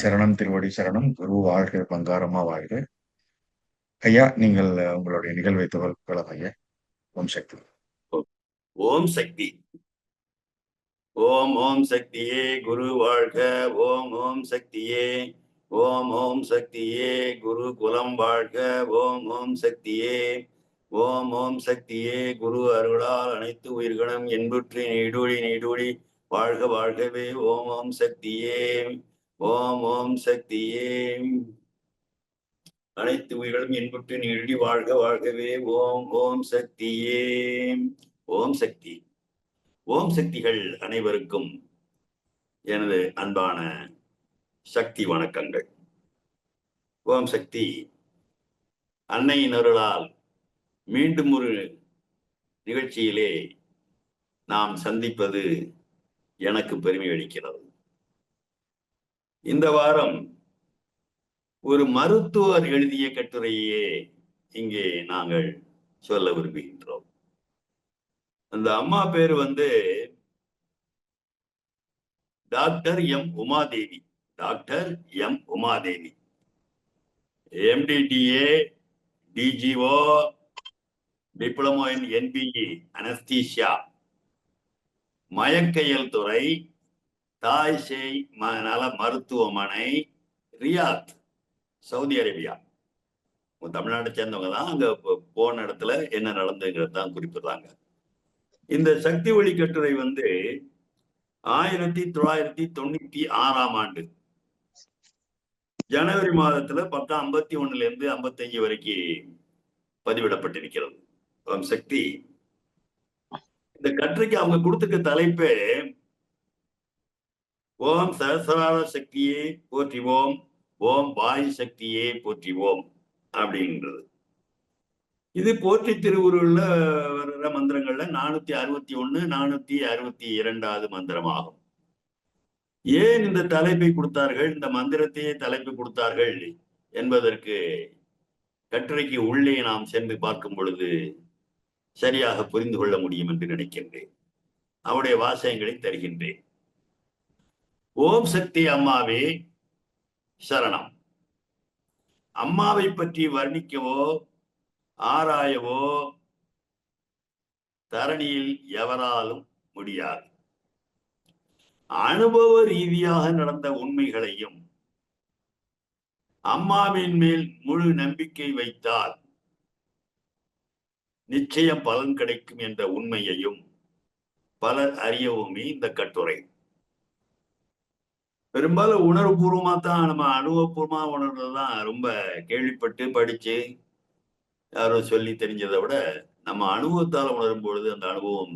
சரணம், திருவடி சரணம். குரு வாழ்க, பங்காரமா வாழ்க. ஐயா, நீங்கள் உங்களுடைய நிகழ்வை துவக்கலாம் ஐயா. ஓம் சக்தி. ஓம் சக்தி. ஓம் ஓம் சக்தியே குரு வாழ்க. ஓம் ஓம் சக்தியே. ஓம் ஓம் சக்தியே குரு குலம் வாழ்க. ஓம் ஓம் சக்தியே. ஓம் ஓம் சக்தியே குரு அருளால் அனைத்து உயிர்களும் என்புற்றி நீடூழி நீடூழி வாழ்க வாழ்கவே. ஓம் ஓம் சக்தியே. ஓம் ஓம் சக்தியே அனைத்து உயிர்களும் என்புற்று நீடி வாழ்க வாழ்கவே. ஓம் ஓம் சக்தியே. ஓம் சக்தி. ஓம் சக்திகள் அனைவருக்கும் எனது அன்பான சக்தி வணக்கங்கள். ஓம் சக்தி அன்னையின் அருளால் மீண்டும் ஒரு நிகழ்ச்சியிலே நாம் சந்திப்பது எனக்கு பெருமை அளிக்கிறது. இந்த வாரம் ஒரு மருத்துவர் எழுதிய கட்டுரையே இங்கே நாங்கள் சொல்ல விரும்புகின்றோம். அந்த அம்மா பேரு doctor M Umadevi. Doctor M Umadevi, MDDA, DGO, diploma in NBE anaesthesia, மயக்கையல் துறை, தாய் சேய் நல மருத்துவமனை, ரியாத், சவுதி அரேபியா. தமிழ்நாட்டை சேர்ந்தவங்க தான் அங்க போன இடத்துல என்ன நடந்துங்கிறது தான் குறிப்பிடுறாங்க. இந்த சக்தி ஒளி கட்டுரை 1996 ஆண்டு ஜனவரி மாதத்துல 10:51 இருந்து 55 வரைக்கும் பதிவிடப்பட்டிருக்கிறது. ஓம் சக்தி. இந்த கட்டுரைக்கு அவங்க கொடுத்துக்க தலைப்பே ஓம் சஹஸ்ரார சக்தியே போற்றிவோம், ஓம் வாயு சக்தியே போற்றிவோம் அப்படின்றது. இது போற்றி திருவுருள்ல வர்ற மந்திரங்கள்ல 461, 462 மந்திரமாகும். ஏன் இந்த தலைப்பை கொடுத்தார்கள், இந்த மந்திரத்தையே தலைப்பு கொடுத்தார்கள் என்பதற்கு கட்டுரைக்கு உள்ளே நாம் சென்று பார்க்கும் பொழுது சரியாக புரிந்து கொள்ள முடியும் என்று நினைக்கின்றேன். அவருடைய வாசகங்களை தருகின்றேன். ஓம் சக்தி அம்மாவே சரணம். அம்மாவை பற்றி வர்ணிக்கவோ ஆராயவோ தரணியில் எவராலும் முடியாது. அனுபவ ரீதியாக நடந்த உண்மைகளையும் அம்மாவின் மேல் முழு நம்பிக்கை வைத்தால் நிச்சயம் பலன் கிடைக்கும் என்ற உண்மையையும் பலர் அறியவுமே இந்த கட்டுரை. பெரும்பாலும் உணர்வுபூர்வமா தான், நம்ம அனுபவபூர்வமா உணர்றதுதான் ரொம்ப கேள்விப்பட்டு படிச்சு யாரோ சொல்லி தெரிஞ்சதை விட நம்ம அனுபவத்தால் உணரும் பொழுது அந்த அனுபவம்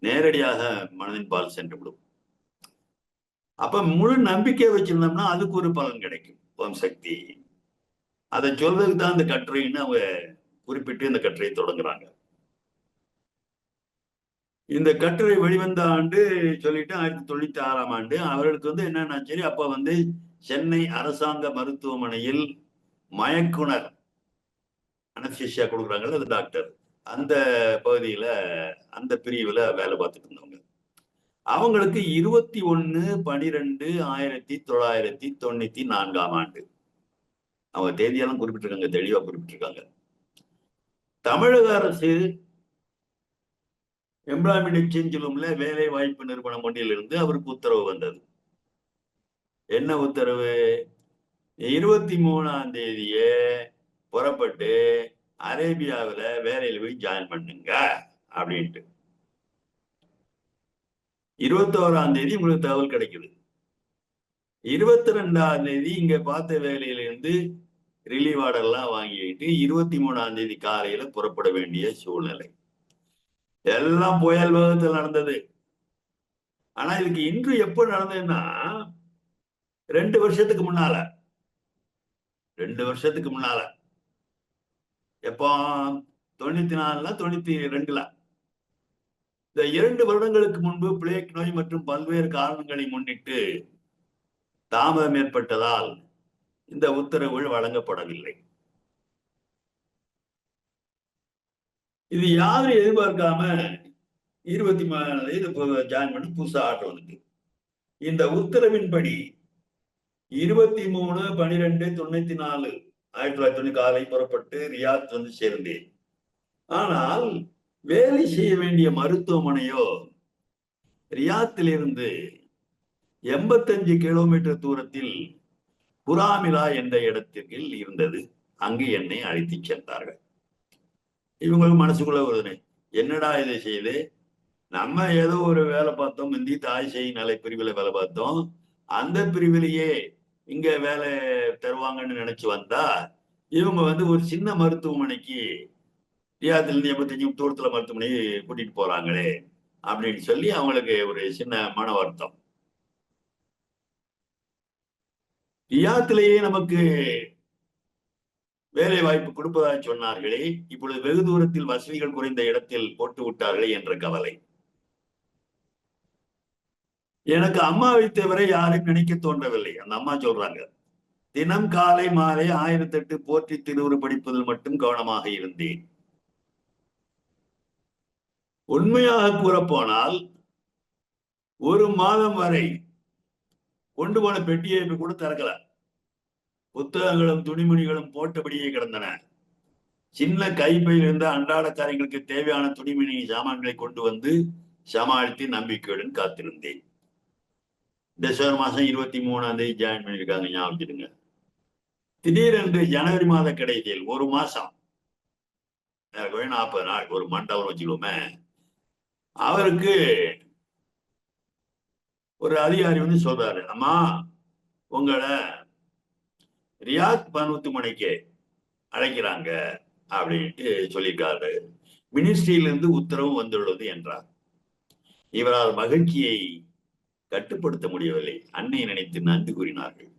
நேரடியாக மனதின் பால் சென்று விடும். அப்ப முழு நம்பிக்கை வச்சிருந்தோம்னா அதுக்கு ஒரு பலன் கிடைக்கும். ஓம் சக்தி அதை சொல்றதுக்கு தான் இந்த கட்டுரைன்னு அவங்க குறிப்பிட்டு இந்த கட்டுரையை தொடங்குறாங்க. இந்த கட்டுரை வெளிவந்த ஆண்டு சொல்லிட்டு 1996 ஆண்டு. அவர்களுக்கு என்னன்னா, சரி, அப்ப சென்னை அரசாங்க மருத்துவமனையில் மயக்குனர் அனஸ்தீசியா கொடுக்குறாங்கல்ல, அது டாக்டர், அந்த பகுதியில அந்த பிரிவுல வேலை பார்த்துட்டு இருந்தவங்க. அவங்களுக்கு 21/12/1994 ஆண்டு. அவங்க தேதியெல்லாம் குறிப்பிட்டிருக்காங்க, தெளிவா குறிப்பிட்டிருக்காங்க. தமிழக அரசு எம்ப்ளாய்மெண்ட் எக்ஸ்சேஞ்சிலும்ல வேலை வாய்ப்பு நிறுவனம் ஒன்றிலிருந்து அவருக்கு உத்தரவு வந்தது. என்ன உத்தரவு? 23ஆம் தேதியே புறப்பட்டு அரேபியாவில் வேலையில் போய் ஜாயின் பண்ணுங்க அப்படின்ட்டு. 21ஆம் தேதி உங்களுக்கு தகவல் கிடைக்குது. 22ஆம் தேதி இங்க பார்த்த வேலையிலிருந்து ரிலீவ் ஆர்டர்லாம் வாங்கிட்டு 23ஆம் தேதி காலையில புறப்பட வேண்டிய சூழ்நிலை. எல்லாம் புயல் வேகத்தில் நடந்தது. ஆனா இதுக்கு இன்று எப்ப நடந்ததுன்னா 2 வருஷத்துக்கு முன்னால எப்போ 94ல 92ல இந்த 2 வருடங்களுக்கு முன்பு பிளேக் நோய் மற்றும் பல்வேறு காரணங்களை முன்னிட்டு தாமதம் ஏற்பட்டதால் இந்த உத்தரவுகள் வழங்கப்படவில்லை. இது யாரும் எதிர்பார்க்காம 23 ஜாயின் பண்ணி புதுசா ஆர்டர் வந்துட்டு, இந்த உத்தரவின்படி 23/12/94 1990 காலை புறப்பட்டு ரியாத் வந்து சேர்ந்தேன். ஆனால் வேலை செய்ய வேண்டிய மருத்துவமனையோ ரியாத்திலிருந்து 85 கிலோமீட்டர் தூரத்தில் புராமிலா என்ற இடத்திற்கு இருந்தது. அங்கு என்னை அழைத்து சென்றார்கள். இவங்களுக்கு மனசுக்குள்ள வருது, என்னடா இதை செய்து, நம்ம ஏதோ ஒரு வேலை பார்த்தோம், முந்தி தாய் சேய் நல பிரிவுல வேலை பார்த்தோம், அந்த பிரிவிலேயே இங்க வேலை தருவாங்கன்னு நினைச்சு வந்தா இவங்க வந்து ஒரு சின்ன மருத்துவமனைக்கு ரியாத்துல இருந்து 85 தூரத்துல மருத்துவமனை கூட்டிட்டு போறாங்களே அப்படின்னு சொல்லி அவங்களுக்கு ஒரு சின்ன மன வருத்தம். ரியாத்திலேயே நமக்கு வேலை வாய்ப்பு கொடுப்பதாக சொன்னார்களே, இப்பொழுது வெகு தூரத்தில் வசதிகள் குறைந்த இடத்தில் போட்டு விட்டார்களே என்ற கவலை. எனக்கு அம்மாவை தவிர யாரையும் நினைக்க தோன்றவில்லை. அந்த அம்மா சொல்றாங்க, தினம் காலை மாலை 1008 போற்றி திருவுரு படிப்பதில் மட்டும் கவனமாக இருந்தேன். உண்மையாக கூறப்போனால் ஒரு மாதம் வரை கொண்டு போன பெட்டியை கூட திறக்கல. புத்தகங்களும் துணிமணிகளும் போட்டபடியே கிடந்தன. சின்ன கைப்பையில் இருந்த அன்றாட காரியங்களுக்கு தேவையான துணிமணி சாமான்களை கொண்டு வந்து சமாளித்து நம்பிக்கையுடன் காத்திருந்தேன். டிசம்பர் மாசம் 23 ஜாயின் பண்ணியிருக்காங்க, ஞாபகம். திடீரென்று ஜனவரி மாத கடைசியில் ஒரு மாசம் 40 நாள் ஒரு மண்டபம் வச்சுக்கோமே, அவருக்கு ஒரு அதிகாரி வந்து சொல்றாரு, அம்மா உங்களை ரியாத் மருத்துவமனைக்கு அழைக்கிறாங்க அப்படின்ட்டு சொல்லியிருக்காரு. மினிஸ்ட்ரியிலிருந்து உத்தரவு வந்துள்ளது என்றார். இவரால் மகிழ்ச்சியை கட்டுப்படுத்த முடியவில்லை. அன்னை நினைத்து நன்றி கூறினார்கள்.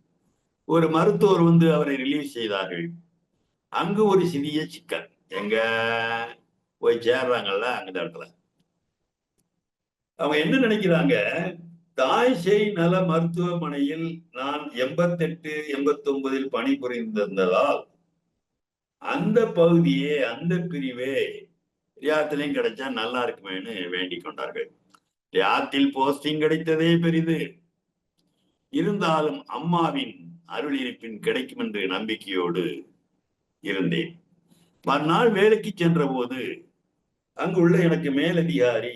ஒரு மருத்துவர் வந்து அவரை ரிலீவ் செய்தார்கள். அங்கு ஒரு சிறிய சிக்கல், எங்க போய் சேர்றாங்கல்ல அந்த இடத்துல அவங்க என்ன நினைக்கிறாங்க, தாய் சேய் நல மருத்துவமனையில் நான் 88, 89 பணிபுரிந்திருந்ததால் அந்த பகுதியே அந்த பிரிவே ரியாத்திலையும் கிடைச்சா நல்லா இருக்குமேன்னு வேண்டிக் கொண்டார்கள். ரியாத்தில் போஸ்டிங் கிடைத்ததே பெரிது. இருந்தாலும் அம்மாவின் அருள் இருப்பின் கிடைக்கும் என்று நம்பிக்கையோடு இருந்தேன். மறுநாள் வேலைக்கு சென்ற போது அங்குள்ள எனக்கு மேலதிகாரி,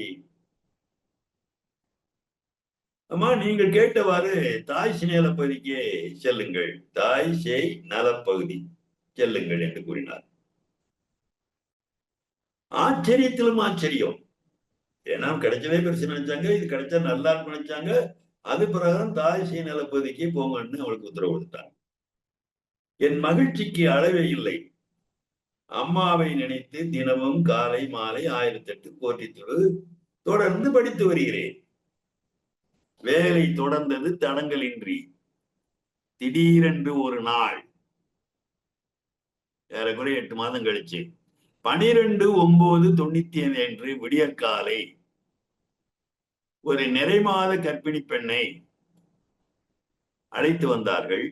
அம்மா நீங்கள் கேட்டவாறு தாய் சேய் நலப்பகுதிக்கு செல்லுங்கள், தாய் சேய் நலப்பகுதி செல்லுங்கள் என்று கூறினார். ஆச்சரியத்திலும் ஆச்சரியம். ஏன்னா கிடைச்சதே பெருசு நினைச்சாங்க, இது கிடைச்சா நல்லா இருக்கும் நினைச்சாங்க. அது பிரகாரம் தாய் சேய் நலப்பகுதிக்கு போங்கன்னு அவளுக்கு உத்தரவு கொடுத்தாங்க. என் மகிழ்ச்சிக்கு அளவே இல்லை. அம்மாவை நினைத்து தினமும் காலை மாலை 1008 போற்றித்துரு தொடர்ந்து படித்து வருகிறேன். வேலை தொடர்ந்தது தடங்களின்றி. திடீரென்று ஒரு நாள், ஏறக்குறைய 8 மாதம் கழிச்சு 12/9/95 அன்று விடியற்காலை ஒரு நிறைமாத கர்ப்பிணி பெண்ணை அழைத்து வந்தார்கள்.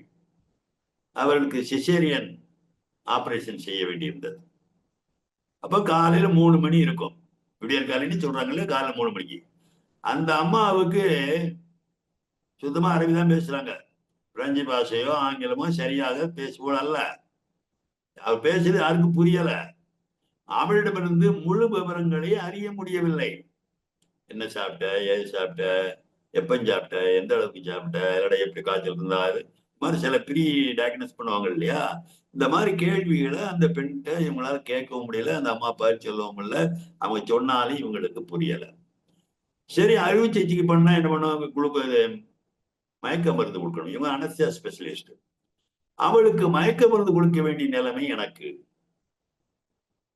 அவர்களுக்கு சிசேரியன் ஆபரேஷன் செய்ய வேண்டியிருந்தது. அப்ப காலையில 3 மணி இருக்கும். விடியற்காலைன்னு சொல்றாங்கல்ல, காலையில 3 மணிக்கு. அந்த அம்மாவுக்கு சுத்தமா அரபி தான் பேசுறாங்க. பிரெஞ்சு பாஷையோ ஆங்கிலமோ சரியாக பேசுவோம் அல்ல. அவர் பேசுறது யாருக்கு புரியல. அவளிடமிருந்து முழு விவரங்களை அறிய முடியவில்லை. என்ன சாப்பிட்ட, ஏது சாப்பிட்ட, எப்ப சாப்பிட்ட, எந்த அளவுக்கு சாப்பிட்ட, இல்லடா எப்படி காய்ச்சல் இருந்தா, இது மாதிரி சில ப்ரீ டயக்னோஸ் பண்ணுவாங்க இல்லையா, இந்த மாதிரி கேள்விகளை அந்த பெண்கிட்ட இவங்களால கேட்கவும் முடியல. அந்த அம்மா பார்த்து சொல்லவும் இல்லை. அவங்க சொன்னாலும் இவங்களுக்கு புரியல. சரி, அறுவை சிகிச்சைக்கு பண்ணா என்ன பண்ணுவாங்க, குளுக்கோஸ் மயக்க மருந்து கொடுக்கணும். இவங்க அனஸ்தியா ஸ்பெஷலிஸ்ட். அவளுக்கு மயக்க மருந்து கொடுக்க வேண்டிய நிலைமை எனக்கு.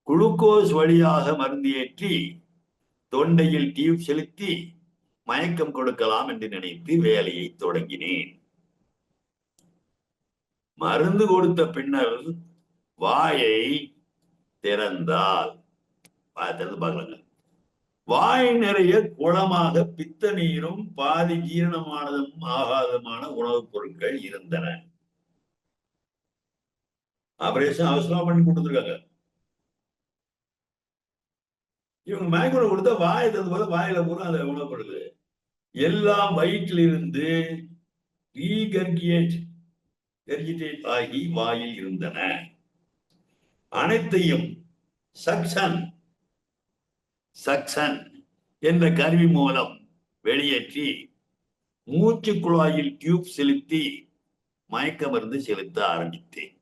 குளுக்கோஸ் வழியாக மருந்து ஏற்றி தொண்டையில் டியூப் செலுத்தி மயக்கம் கொடுக்கலாம் என்று நினைத்து வேலையை தொடங்கினேன். மருந்து கொடுத்த பின்னர் வாயை திறந்தால், திறந்து பார்க்கலாங்க, வாய் நிறைய குளமாக பித்த நீரும் பாதி ஜீரணமானதும் ஆகாதமான உணவுப் பொருட்கள் இருந்தன. ஆபரேஷன் அவசரமா பண்ணி கொடுத்துருக்காங்க. இவங்க மயக்கம் கொடுத்தா வாயை தந்து போல வாயில பூரா அந்த உணவுப் பொருட்கள் எல்லாம் வயிற்றிலிருந்து ரீகர்கியேட் வெர்ஜிடேட் ஆகி வாயில் இருந்தன. அனைத்தையும் சக்சன் சக்சன் என்ற கருவி மூலம் வெளியேற்றி மூச்சு குழாயில் டியூப் செலுத்தி மயக்க மருந்து செலுத்த ஆரம்பித்தேன்.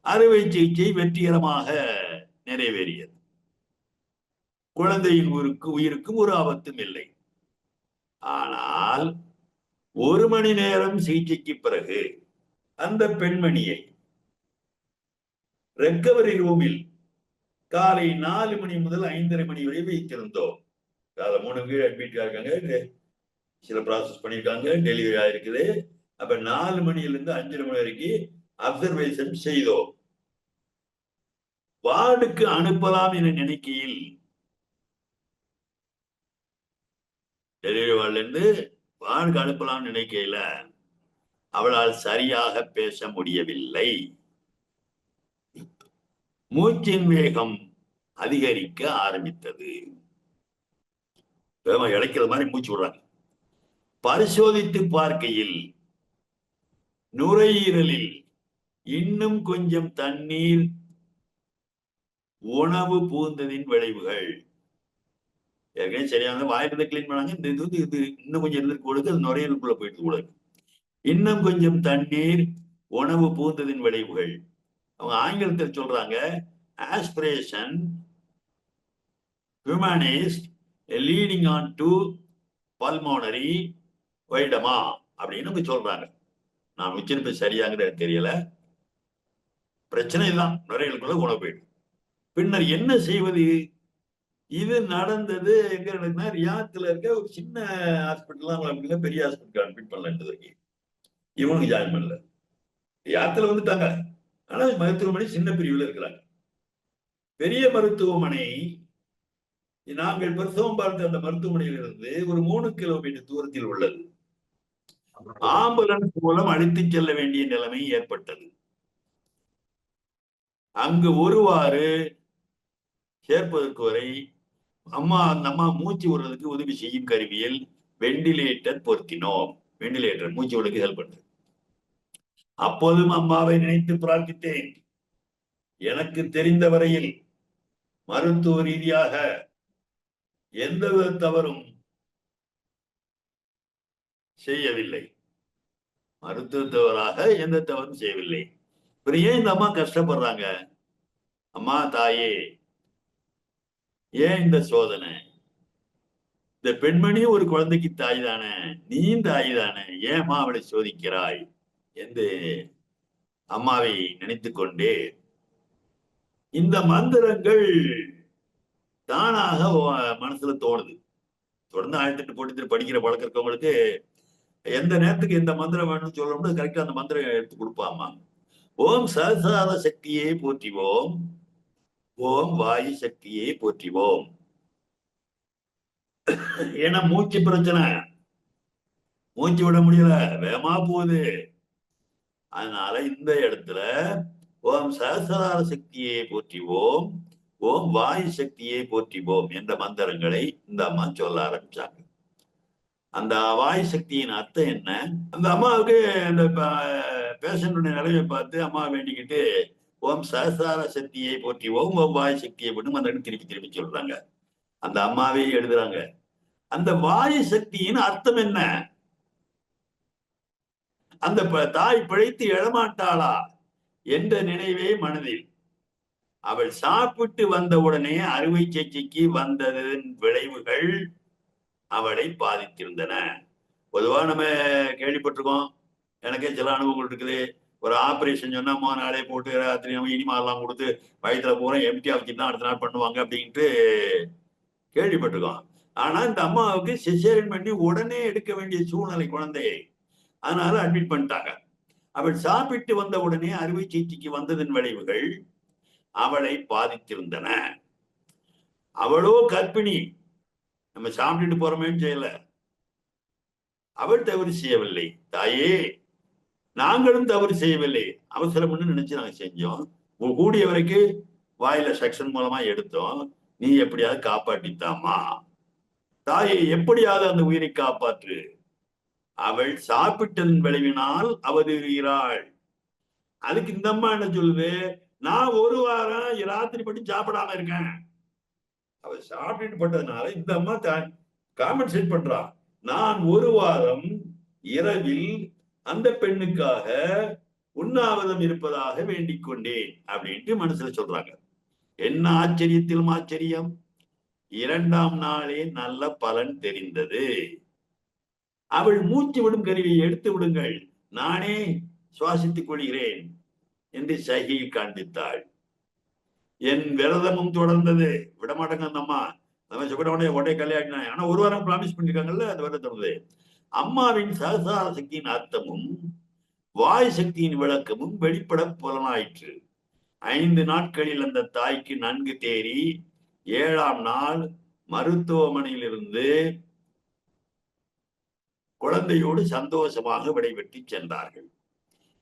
அறுவை சிகிச்சை வெற்றிகரமாக நிறைவேறியது. குழந்தையின் உயிருக்கும் ஒரு ஆபத்தும் இல்லை. ஆனால் 1 மணி நேரம் சிகிச்சைக்கு பிறகு அந்த பெண்மணியை ரெக்கவரி ரூமில் காலை 4 மணி முதல் 5:30 மணி வரை வைத்திருந்தோம். 3 பேர் அட்மிட் இருக்காங்க, சில ப்ராசஸ் பண்ணியிருக்காங்க, டெலிவரி ஆயிருக்குது. அப்ப 4 மணியிலிருந்து 5:30 மணி வரைக்கும் அப்சர்வேஷன் செய்தோம். வார்டுக்கு அனுப்பலாம் என நினைக்கையில் டெலிவரி வார்டுல இருந்து வார்டுக்கு அனுப்பலாம் நினைக்கையில அவளால் சரியாக பேச முடியவில்லை. மூச்சின் வேகம் அதிகரிக்க ஆரம்பித்தது. இழைக்கிற மாதிரி மூச்சு விடுறாங்க. பரிசோதித்து பார்க்கையில் நுரையீரலில் இன்னும் கொஞ்சம் தண்ணீர் உணவு பூந்ததின் விளைவுகள். ஏற்கனவே சரியான வாயிலிருந்து கிளீன் பண்ணாங்க. இது இன்னும் கொஞ்சம் இருந்திருக்கு கொடுக்கு, அது நுரையீரலுக்குள்ள போயிட்டு கூட. இன்னும் கொஞ்சம் தண்ணீர் உணவு பூந்ததின் விளைவுகள். அவங்க ஆங்கிலத்தில் சொல்றாங்க ஆஸ்பிரேஷன் ஹியூமனிஸ்ட் லீடிங் ஆன் டு பல்மோனரி வைடமா அப்படின்னு சொல்றாங்க. நான் உச்சரிப்பு சரியாங்கிறது தெரியல. பிரச்சனை தான், நுரையீரலுக்குள்ள உணவு போயிடும். பின்னர் என்ன செய்வது? இது நடந்தது எங்க நடக்குதுன்னா, ரியாத்துல இருக்க ஒரு சின்ன ஹாஸ்பிட்டல் தான், பெரிய ஹாஸ்பிட்டல் அட்மிட் பண்ணல. இவனுக்கு ஜாயின் பண்ணல. ரியாத்துல வந்துட்டாங்க, ஆனா மருத்துவமனை சின்ன பிரிவுல இருக்கிறாங்க. பெரிய மருத்துவமனை நாங்கள் பிரசவம் பார்த்த அந்த மருத்துவமனையிலிருந்து ஒரு 3 கிலோமீட்டர் தூரத்தில் உள்ளது. ஆம்புலன்ஸ் மூலம் அழைத்துச் செல்ல வேண்டிய நிலைமை ஏற்பட்டது. அங்கு ஒருவாறு சேர்ப்பதற்கு வரை அந்த அம்மா மூச்சு விடுறதுக்கு உதவி செய்யும் கருவியில் வெண்டிலேட்டர் பொருத்தினோம். வெண்டிலேட்டர் மூச்சு விடுறதுக்கு ஹெல்ப் பண்றது. அப்போதும் அம்மாவை நினைத்து பிரார்த்தித்தேன். எனக்கு தெரிந்த வரையில் மருத்துவ ரீதியாக எந்தவித தவறும் செய்யவில்லை. மருத்துவ தவறாக எந்த தவறும் செய்யவில்லை. ஏன் இந்த அம்மா கஷ்டப்படுறாங்க? அம்மா தாயே, ஏன் இந்த சோதனை? இந்த பெண்மணி ஒரு குழந்தைக்கு தாய் தானே, நீ தாய் தானே, ஏமா அவளை சோதிக்கிறாய் என்று அம்மாவை நினைத்து கொண்டே இந்த மந்திரங்கள் தானாக மனசுல தோணுது. தொடர்ந்து 1008 போட்டு படிக்கிற பழக்கம் இருக்கவங்களுக்கு எந்த நேரத்துக்கு எந்த மந்திரம் வேணும்னு சொல்லணும்னு கரெக்டா அந்த மந்திரம் எடுத்து கொடுப்பாமா. ஓம் சகசார சக்தியை போற்றிவோம், ஓம் வாயு சக்தியை போற்றிவோம். ஏன்னா மூச்சு பிரச்சனை, மூச்சு விட முடியல, வேகமா போகுது. அதனால இந்த இடத்துல ஓம் சகசார சக்தியை போற்றிவோம், ஓம் வாயு சக்தியை போற்றிவோம் என்ற மந்திரங்களை இந்த அம்மா சொல்ல ஆரம்பிச்சாங்க. அந்த வாயு சக்தியின் அர்த்தம் என்ன? அந்த அம்மாவுக்கு அந்த பேஷண்டுடைய நிலையை பார்த்து அம்மா வேண்டிக்கிட்டு ஓம் சகசார சக்தியை போற்றிவோம், ஓம் வாயு சக்தியை போட்டு மந்திரம் திருப்பி திருப்பி சொல்றாங்க. அந்த அம்மாவே எழுதுறாங்க, அந்த வாயு சக்தியின் அர்த்தம் என்ன? அந்த தாய் பிழைத்து எழமாட்டாளா என்ற நினைவே மனதில். அவள் சாப்பிட்டு வந்த உடனே அறுவை சிகிச்சைக்கு வந்ததன் விளைவுகள் அவளை பாதித்திருந்தன. பொதுவா நம்ம கேள்விப்பட்டிருக்கோம், எனக்கே சில அனுபவங்கள் இருக்குது. ஒரு ஆபரேஷன் சொன்னா 3 நாளே போட்டு ராத்திரி இனிமாலாம் கொடுத்து வயிற்றுல பூரா எம்டியா வச்சு தான் அடுத்த நாள் பண்ணுவாங்க அப்படின்ட்டு கேள்விப்பட்டிருக்கோம். ஆனா இந்த அம்மாவுக்கு சிசேரியன் பண்ணி உடனே எடுக்க வேண்டிய சூழ்நிலை குழந்தையை, அதனால அட்மிட் பண்ணிட்டாங்க. அவள் சாப்பிட்டு வந்த உடனே அறுவை சிகிச்சைக்கு வந்ததன் விளைவுகள் அவளை பாதித்திருந்தன. அவளோ கர்ப்பிணி, நம்ம சாப்பிட்டுட்டு போறோமேன்னு செய்யல, அவள் தவறு செய்யவில்லை. தாயே, நாங்களும் தவறு செய்யவில்லை, அவசரம்னு நினைச்சு நாங்க செஞ்சோம். கூடிய வரைக்கும் வாயில செக்ஷன் மூலமா எடுத்தோம், நீ எப்படியாவது காப்பாற்றித்தாமா. தாயை எப்படியாவது அந்த உயிரை காப்பாற்று. அவள் சாப்பிட்டதன் விளைவினால் அவதரிகிறாள். அதுக்கு இந்த அம்மா என்ன சொல்லுது, நான் ஒரு வாரம் ராத்திரி படி சாப்பிடாம இருக்கேன். அவ சாப்பிட்டு பட்டதுனால இந்த அம்மா காம்பன்சேட் பண்றா. நான் ஒரு வாரம் இரவில் அந்த பெண்ணுக்காக உண்ணாவிரதம் இருப்பதாக வேண்டிக் கொண்டேன் அப்படின்ட்டு மனசுல சொல்றாங்க. என்ன ஆச்சரியத்திலும் ஆச்சரியம், 2ஆம் நாளே நல்ல பலன் தெரிந்தது. அவள் மூச்சு விடும் கருவியை எடுத்து விடுங்கள், நானே சுவாசித்துக் கொள்கிறேன் என்று சைகையை காண்பித்தாள். என் விரதமும் தொடர்ந்தது. விடமாட்டேங்க அந்த அம்மா. உடனே கல்யாணம். ஆனா ஒரு வாரம் ப்ராமிஸ் பண்ணிருக்காங்கல்ல, அந்த விரதம் தொடர்ந்து. அம்மாவின் சகசார சக்தியின் அர்த்தமும் வாய் சக்தியின் விளக்கமும் வெளிப்பட புலனாயிற்று. 5 நாட்களில் அந்த தாய்க்கு நன்கு தேறி 7ஆம் நாள் மருத்துவமனையில் இருந்து குழந்தையோடு சந்தோஷமாக விடைபெற்று சென்றார்கள்.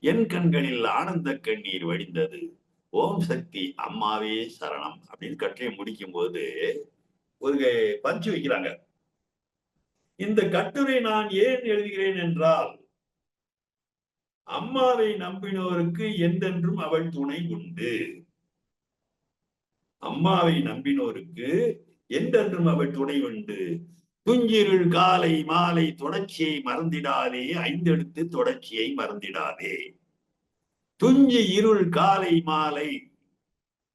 என் கண்களில் ஆனந்த கண்ணீர் வடிந்தது. ஓம் சக்தி அம்மாவே சரணம் அப்படின்னு கட்டளை முடிக்கும் போது ஒரு பஞ்சு வைக்கிறாங்க. இந்த கட்டுரை நான் ஏன் எழுதுகிறேன் என்றால், அம்மாவை நம்பினோருக்கு என்றென்றும் அவள் துணை உண்டு. அம்மாவை நம்பினோருக்கு என்றென்றும் அவள் துணை உண்டு. துஞ்சிருள் காலை மாலை தொடர்ச்சியை மறந்திடாதே, 5 எழுத்து தொடர்ச்சியை மறந்திடாதே. துஞ்சி இருள் காலை மாலை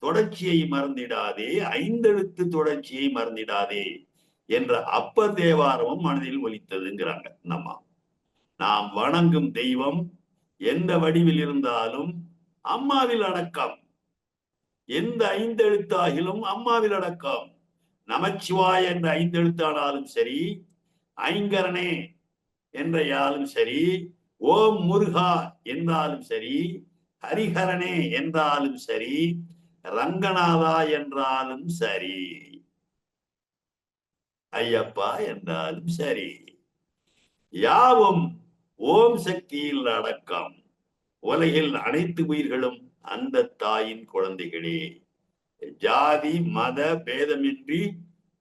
தொடர்ச்சியை மறந்திடாதே, 5 எழுத்து தொடர்ச்சியை மறந்திடாதே என்ற அப்பர் தேவாரமும் மனதில் ஒலித்ததுங்கிறாங்க நம்ம. நாம் வணங்கும் தெய்வம் எந்த வடிவில் இருந்தாலும் அம்மாவில் அடக்கம். எந்த 5 எழுத்தாகிலும் அம்மாவில் அடக்கம். நமச்சிவாய என்ற 5 எழுத்தானாலும் சரி, ஐங்கரனே என்ற யாலும் சரி, ஓம் முருகா என்றாலும் சரி, ஹரிஹரனே என்றாலும் சரி, ரங்கநாதா என்றாலும் சரி, ஐயப்பா என்றாலும் சரி, யாவும் ஓம் சக்தியில் அடக்கம். உலகில் அனைத்து உயிர்களும் அந்த தாயின் குழந்தைகளே. ஜாதி மத பேதமின்றி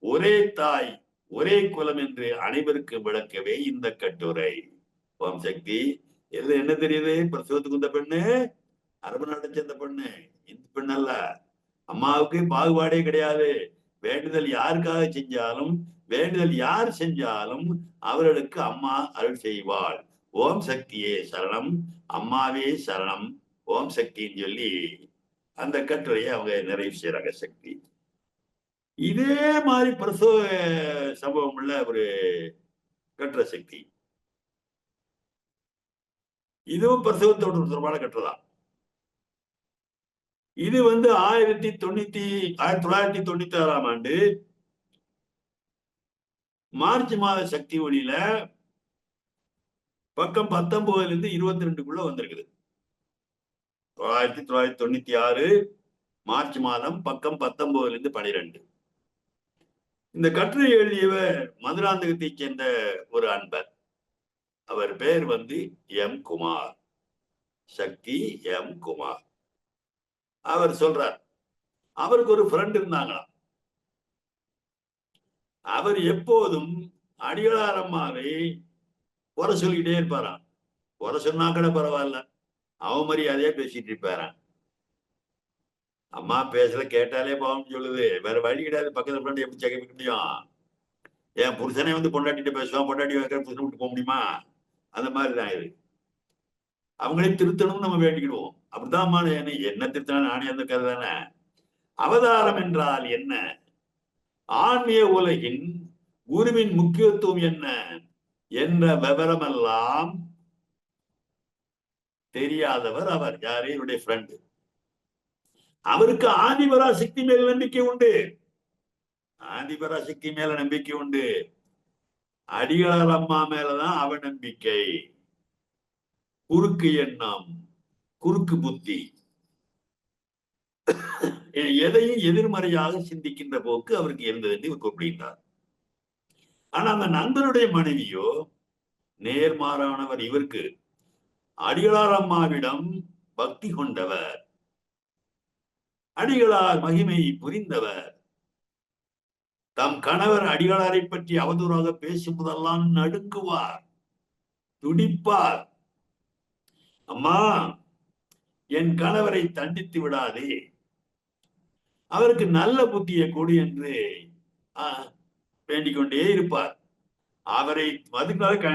ஒரே தாய் ஒரே குலம் என்று அனைவருக்கும் விளக்கவே இந்த கட்டுரை. ஓம் சக்தி. இதுல என்ன தெரியுது? பிரசவத்துக்கு இந்த பெண்ணு அரபு நாட்டை சேர்ந்த பெண்ணு, இந்த பெண் அல்ல. அம்மாவுக்கு பாகுபாடே கிடையாது. வேண்டுதல் யாருக்காக செஞ்சாலும், வேண்டுதல் யார் செஞ்சாலும் அவர்களுக்கு அம்மா அருள் செய்வாள். ஓம் சக்தியே சரணம், அம்மாவே சரணம், ஓம் சக்தின்னு சொல்லி அந்த கட்டுரையை அவங்க நிறைவு செய்யறாங்க. சக்தி இதே மாதிரி பிரசவ சம்பவம் உள்ள ஒரு கட்டுரை சக்தி. இதுவும் பிரசவத்தோடு தொடர்பான கட்டுரைதான். இது 1996ஆம் ஆண்டு மார்ச் மாத சக்தி ஒளியில பக்கம் 19 இருந்து 22க்குள்ள வந்திருக்குது. 1996 மார்ச் மாதம் பக்கம் 19 இருந்து 12. இந்த கட்டுரை எழுதியவர் மதுராந்தகத்தைச் சேர்ந்த ஒரு அன்பர். அவர் பேர் எம் குமார், சக்தி எம் குமார். அவர் சொல்றார், அவருக்கு ஒரு ஃப்ரெண்ட் இருந்தாங்களாம். அவர் எப்போதும் அடிகளார் அம்மாவை குறை சொல்லிக்கிட்டே இருப்பாராம். குறை சொன்னா கூட பரவாயில்ல, அவமரியாதையா பேசிட்டு இருப்பாராம். அம்மா பேசல கேட்டாலே பாவம் சொல்லுது, வேற வழி கிடையாது. பக்கத்துல ஃப்ரெண்ட் எப்படி சகிக்க முடியும்? என் புருஷனே பொண்டாட்டிட்டு பேசுவான், பொண்டாட்டி வைக்கிற புருஷனை விட்டு போக முடியுமா? அந்த மாதிரிதான் இது. அவங்களையும் திருத்தணும்னு நம்ம வேண்டிக்கிடுவோம். அப்படித்தான் என்ன திருத்தணும், நானே அந்த கதை தானே. அவதாரம் என்றால் என்ன, ஆன்மீக உலகின் குருவின் முக்கியத்துவம் என்ன என்ற விவரமெல்லாம் தெரியாதவர் அவர். யாரு? என்னுடைய ஃப்ரெண்டு. அவருக்கு ஆதிபராசக்தி மேல நம்பிக்கை உண்டு. ஆதிபராசக்தி மேல நம்பிக்கை உண்டு. அடிகளார் அம்மா மேலதான் அவ நம்பிக்கை. குறுக்கு எண்ணம், குறுக்கு புத்தி, எதையும் எதிர்மறையாக சிந்திக்கின்ற போக்கு அவருக்கு இருந்தது என்று குறிப்பிடுகிறார். ஆனா அந்த நண்பருடைய மனைவியோ நேர்மாறானவர். இவருக்கு அடிகளார் அம்மாவிடம் பக்தி கொண்டவர், அடிகளார் மகிமை புரிந்தவர். தம் கணவர் அடிகளாரை பற்றி அவதூறாக பேசும் போதெல்லாம் நடுங்குவார். துடிப்பார். அம்மா, என் கணவரை தண்டித்து விடாதே, அவருக்கு நல்ல புத்தியை கொடு என்று வேண்டிக் கொண்டே இருப்பார். அவரை அதுக்காக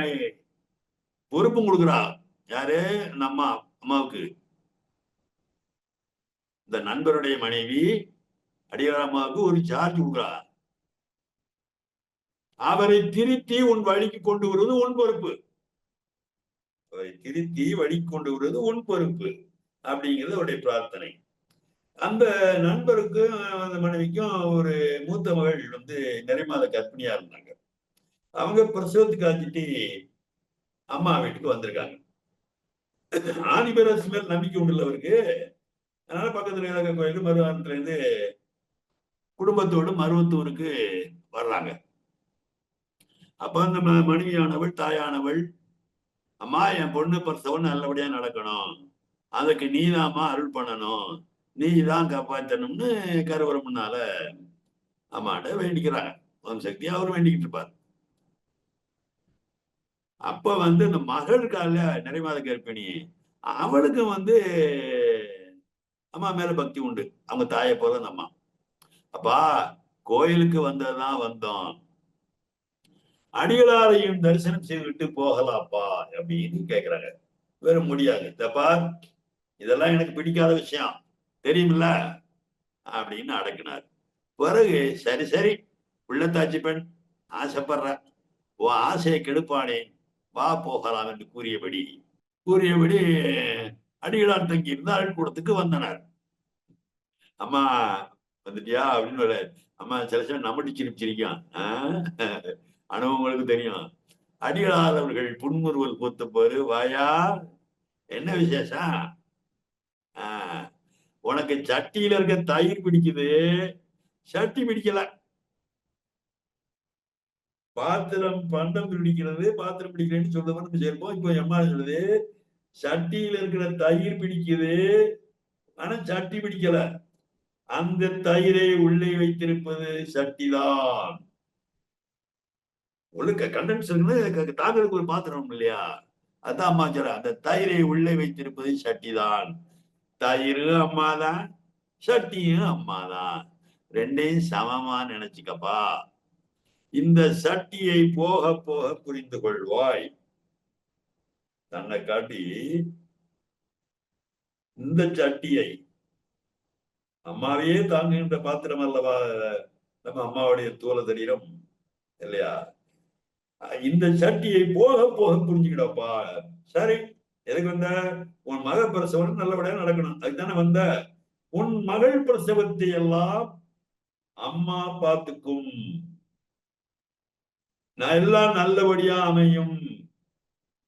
பொறுப்பு கொடுக்கிறார். யாரு? நம்ம அம்மாவுக்கு. இந்த நண்பருடைய மனைவி அடியார் அம்மாவுக்கு ஒரு சார்ஜ் கொடுக்கிறார். அவரை திருத்தி உன் வழிக்கு கொண்டு வருவது உன் பொறுப்பு. அவரை திருத்தி வழிக்கு கொண்டு வருவது உன் பொறுப்பு அப்படிங்கிறது அவருடைய பிரார்த்தனை. அந்த நண்பருக்கும் அந்த மனைவிக்கும் ஒரு மூத்த மகள் நிறைமாத கர்ப்பிணியா இருந்தாங்க. அவங்க பிரசவத்துக்கு ஆச்சிட்டு அம்மா வீட்டுக்கு வந்திருக்காங்க. ஆதிபராசி மேல் நம்பிக்கை உண்டு அவருக்கு. அதனால பக்கத்துல இருக்க கோயில் மருவாரத்துல இருந்து குடும்பத்தோடு மருவத்தூருக்கு வர்றாங்க. அப்ப அந்த மனைவியானவள், தாயானவள், அம்மா, என் பொண்ணு பிரசவம் நல்லபடியா நடக்கணும், அதுக்கு நீதாம்மா அருள் பண்ணணும், நீ தான் காப்பாற்றணும்னு கருவறை முன்னால அம்மாட்ட வேண்டிக்கிறாங்க. ஓம் சக்தி அவரும் வேண்டிக்கிட்டு இருப்பார். அப்ப இந்த மகள் கால நிறைமாத கர்ப்பிணி, அவளுக்கு அம்மா மேல பக்தி உண்டு. அவங்க தாயை போல அந்த அம்மா. அப்பா, கோயிலுக்கு வந்ததுதான் வந்தோம், அடிகளாரையும் தரிசனம் செய்துவிட்டு போகலாப்பா அப்படின்னு கேட்கிறாங்க. வேற முடியாது, தப்பா, இதெல்லாம் எனக்கு பிடிக்காத விஷயம் தெரியுமில்ல அப்படின்னு அடக்கினார். பிறகு சரி சரி, உள்ளத்தாச்சி பெண் ஆசைப்படுற, உன் ஆசையை கெடுப்பானே, வா போகலாம் என்று கூறியபடி அடிகளார் தங்கி இருந்த அருள்கூடத்துக்கு வந்தனர். அம்மா வந்துட்டியா அப்படின்னு அம்மா சில நம்மட்டி சிரிச்சிருக்கான். அனுபவங்களுக்கு தெரியும். அடிகளார் அவர்கள் புன்முறுவல் பூத்த போரு, வாயா, என்ன விசேஷம்? உனக்கு சட்டியில இருக்க தயிர் பிடிக்குது, சட்டி பிடிக்கல. பாத்திரம் பண்டம் பிடிக்கிறது, பாத்திரம் பிடிக்கிறேன்னு சொல்லுவோம் சேர்ப்போம். இப்போ அம்மா சொல்லுது, சட்டியில இருக்கிற தயிர் பிடிக்குது, ஆனா சட்டி பிடிக்கல. அந்த தயிரை உள்ளே வைத்திருப்பது சட்டிதான். ஒழுக்க கண்டென்சர் தாங்களுக்கு ஒரு பாத்திரம் இல்லையா, அதான் அம்மா சொல்ற, அந்த தயிரை உள்ளே வைத்திருப்பது சட்டிதான். தயிர் அம்மாதான், சட்டியும் அம்மாதான், ரெண்டையும் சமமா நினைச்சுக்கப்பா. இந்த சட்டியை போக போக புரிந்து கொள்வாய். தன்னை காட்டி இந்த சட்டியை, அம்மாவையே தாங்குகின்ற பாத்திரம் அல்லவா நம்ம அம்மாவுடைய தோல சரீரம் இல்லையா, இந்த சட்டியை போக போக புரிஞ்சுக்கிடப்பா. சரி, எதுக்கு உன் மக பிரசவம் நல்லபடியா நடக்கணும், அதுதானே உன் மகள் பிரசவத்தை எல்லாம் அம்மா பார்த்துக்கும், எல்லாம் நல்லபடியா அமையும்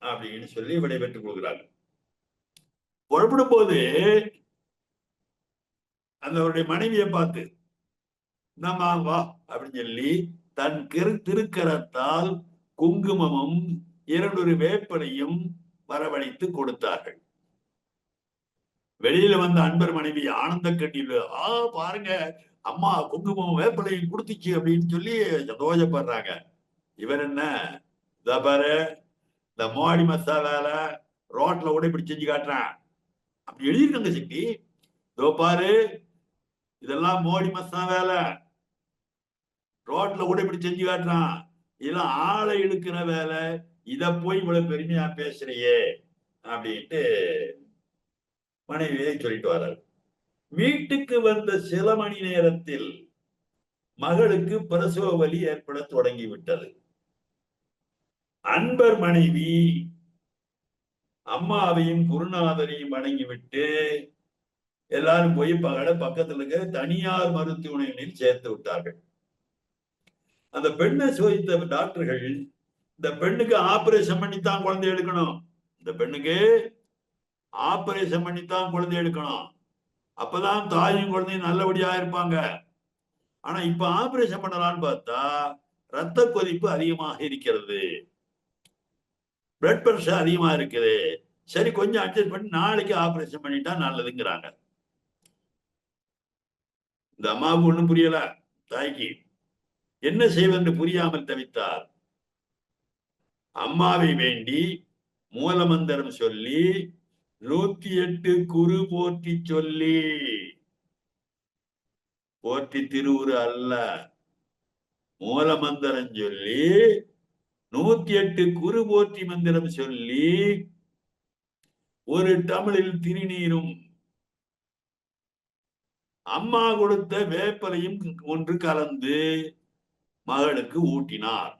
அப்படின்னு சொல்லி விடைபெற்றுக் கொள்கிறாங்க. புறப்படும் போது அவருடைய மனைவியை பார்த்து, நம்ம வா அப்படின்னு சொல்லி தன் திருக்கரத்தால் குங்குமமும் 2 வேப்பனையும் வரவழைத்து கொடுத்தார்கள். வெளியில வந்த அன்பர் மனைவி ஆனந்த கண்ணீர், பாருங்க, அம்மா குங்குமம் வேப்பனையும் கொடுத்துச்சு அப்படின்னு சொல்லி சந்தோஷப்படுறாங்க. இவர் என்ன, இத பாரு, இந்த மோடி மசா வேலை ரோட்ல கூட இப்படி செஞ்சு காட்டுறான் அப்படி எழுதியிருக்காங்க சக்தி. இதோ பாரு, இதெல்லாம் மோடி மசா வேலை, ரோட்ல கூட இப்படி செஞ்சு காட்டுறான், இதெல்லாம் ஆளை இழுக்கிற வேலை, இத போய் இவ்வளவு பெருமையா பேசுறியே அப்படின்ட்டு மனைவியை சொல்லிட்டு வர்றாரு. வீட்டுக்கு வந்த சில மணி நேரத்தில் மகளுக்கு பிரசவ வலி ஏற்பட தொடங்கிவிட்டது. அன்பர் மனைவி அம்மாவையும் குருநாதரையும் வணங்கிவிட்டு எல்லாரும் போய் பக்கத்துல இருக்க தனியார் மருத்துவமனையில் சேர்த்து விட்டார்கள். அந்த பெண்ணை சோதித்த டாக்டர்கள், இந்த பெண்ணுக்கு ஆபரேஷன் பண்ணித்தான் குழந்தை எடுக்கணும், இந்த பெண்ணுக்கு ஆபரேஷன் பண்ணித்தான் குழந்தை எடுக்கணும், அப்பதான் தாயும் குழந்தையும் நல்லபடியா இருப்பாங்க. ஆனா இப்ப ஆபரேஷன் பண்ணலான்னு பார்த்தா ரத்த கொதிப்பு அதிகமாக இருக்கிறது, பிளட் பிரஷர் அதிகமா இருக்குது, சரி கொஞ்சம் அட்ஜஸ்ட் பண்ணி நாளைக்கு ஆபரேஷன் பண்ணிட்டா நல்லதுங்கிறாங்க. இந்த அம்மாவுக்கு ஒண்ணும் புரியல, தாய்க்கு என்ன செய்வது என்று புரியாமல் தவித்தார். அம்மாவை வேண்டி மூலமந்திரம் சொல்லி 108 குரு போற்றி சொல்லி, போற்றி திருவுரு அல்ல, மூலமந்திரம் சொல்லி 108 குரு போற்றி மந்திரம் சொல்லி ஒரு தமிழில் திருநீரும் அம்மா கொடுத்த வேப்பலையும் ஒன்று கலந்து மகளுக்கு ஊட்டினார்.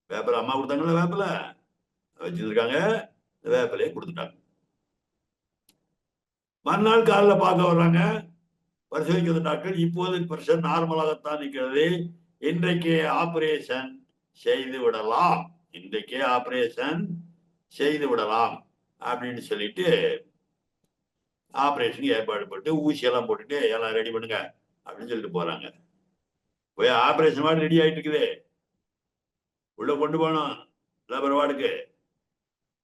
வேப்பலை அம்மா கொடுத்தாங்களா, வேப்பலை வச்சிருக்காங்க, வேப்பலையை கொடுத்துட்டாங்க. மறுநாள் காலில் பார்க்க வர்றாங்க, பரிசோதிக்கிற டாக்டர் இப்போது பிரஷர் நார்மலாகத்தான் இருக்கிறது, இன்றைக்கே ஆபரேஷன் செய்து விடலாம், இன்றைக்கே ஆபரேஷன் செய்து விடலாம் அப்படின்னு சொல்லிட்டு ஆபரேஷனுக்கு ஏற்பாடு போட்டு ஊசியெல்லாம் போட்டுட்டு எல்லாம் ரெடி பண்ணுங்க அப்படின்னு சொல்லிட்டு போறாங்க. போய் ஆபரேஷன் வார்டு ரெடி ஆயிட்டு இருக்குது, உள்ள கொண்டு போனோம் லேபர் வார்டுக்கு.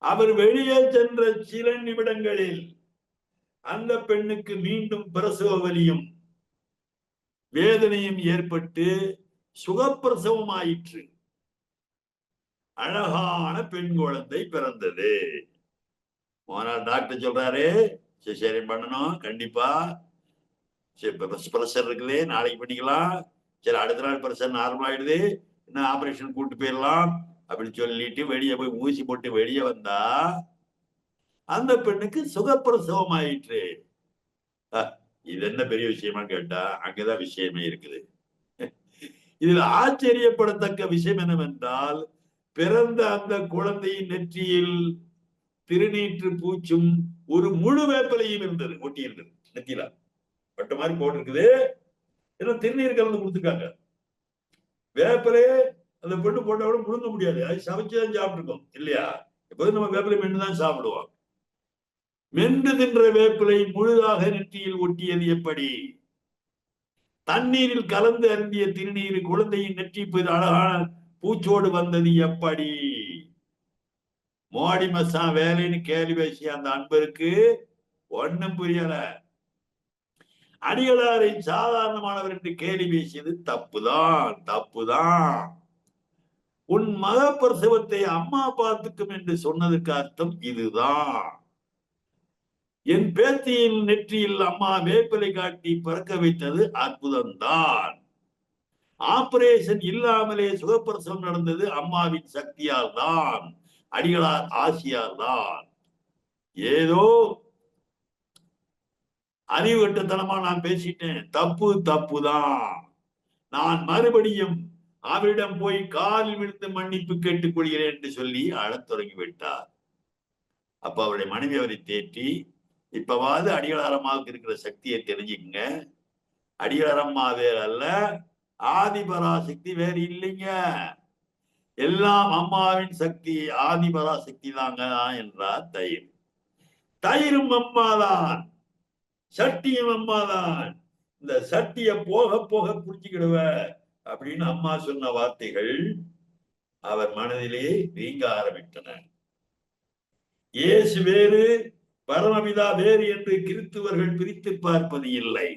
அவர் வெளியே சென்ற சில நிமிடங்களில் அந்த பெண்ணுக்கு மீண்டும் பிரசவ வலியும் வேதனையும் ஏற்பட்டு சுகப்பிரசவம் ஆயிற்று. அழகான பெண் குழந்தை பிறந்தது. டாக்டர் சொல்றாரு சிசேரியன் பண்ணணும் கண்டிப்பா, பிரஷர் இருக்குது நாளைக்கு பண்ணிக்கலாம், சரி அடுத்த நாள் பிரஷர் நார்மல் ஆயிடுது, இன்னும் ஆபரேஷன் கூட்டு போயிடலாம் அப்படின்னு சொல்லிட்டு வெளியே போய் ஊசி போட்டு வெளியே வந்தா அந்த பெண்ணுக்கு சுகப்பிரசவம் ஆயிற்று. இது என்ன பெரிய விஷயமா கேட்டா அங்கதான் விஷயமே இருக்குது. இதுல ஆச்சரியப்படத்தக்க விஷயம் என்னவென்றால், பிறந்த அந்த குழந்தையின் நெற்றியில் திருநீற்று பூச்சும் ஒரு முழு வேப்பலையும் இருந்தது, ஒட்டி இருந்தது நெத்தியில பட்ட மாதிரி போட்டு இருக்குது. ஏன்னா திருநீர் கலந்து கொடுத்துருக்காங்க. வேப்பலையே அந்த பெண்ணு போட்டோட முழுங்க முடியாது, அது சமைச்சுதான் சாப்பிட்டுருக்கோம் இல்லையா, எப்போதும் நம்ம வேப்பலை மென்று தான் சாப்பிடுவோம். மென்று தின்ற வேப்பிலை முழுதாக நெற்றியில் ஒட்டியது எப்படி? தண்ணீரில் கலந்து அருந்திய திருநீர் குழந்தையின் நெற்றி அழகான பூச்சோடு வந்தது எப்படி? மோடி மசான் வேலைன்னு கேள்வி பேசிய அந்த அன்பருக்கு ஒன்னும் புரியல. அடிகளாரை சாதாரணமானவர் என்று கேள்வி பேசியது தப்புதான், தப்புதான். உன் மக பிரசவத்தை அம்மா பார்த்துக்கும் என்று சொன்னதுக்கு அர்த்தம் இதுதான். என் பேத்தியின் நெற்றியில் அம்மா வேப்பிலை காட்டி பிறக்க வைத்தது அற்புதம்தான். ஆபரேஷன் இல்லாமலே சுகப்பிரசவம் நடந்தது அம்மாவின் சக்தியால் தான், அடிகளார் ஆசியால் தான். ஏதோ அறிவு கட்டத்தனமா நான் பேசிட்டேன், தப்பு தப்புதான். நான் மறுபடியும் அவரிடம் போய் காலில் விழுந்து மன்னிப்பு கேட்டுக் கொள்கிறேன் என்று சொல்லி அழத் தொடங்கிவிட்டார். அப்ப அவருடைய மனைவி அவரை தேற்றி, இப்பவாது அடிகளாரம்மாவுக்கு இருக்கிற சக்தியை தெரிஞ்சுக்குங்க, அடிகளாரம்மா வேற அல்ல, ஆதிபராசக்தி வேறு இல்லைங்க, எல்லாம் அம்மாவின் சக்தி, ஆதிபராசக்தி தாங்க என்றார். தயிர் தயிரும் அம்மாதான், சட்டியும் அம்மாதான், இந்த சட்டிய போக போக புடிச்சுக்கிடுவ அப்படின்னு அம்மா சொன்ன வார்த்தைகள் அவர் மனதிலே வீங்க ஆரம்பித்தன. இயேசு வேறு பரமபிதா வேறு என்று கிறிஸ்துவர்கள் பிரித்து பார்ப்பது இல்லை.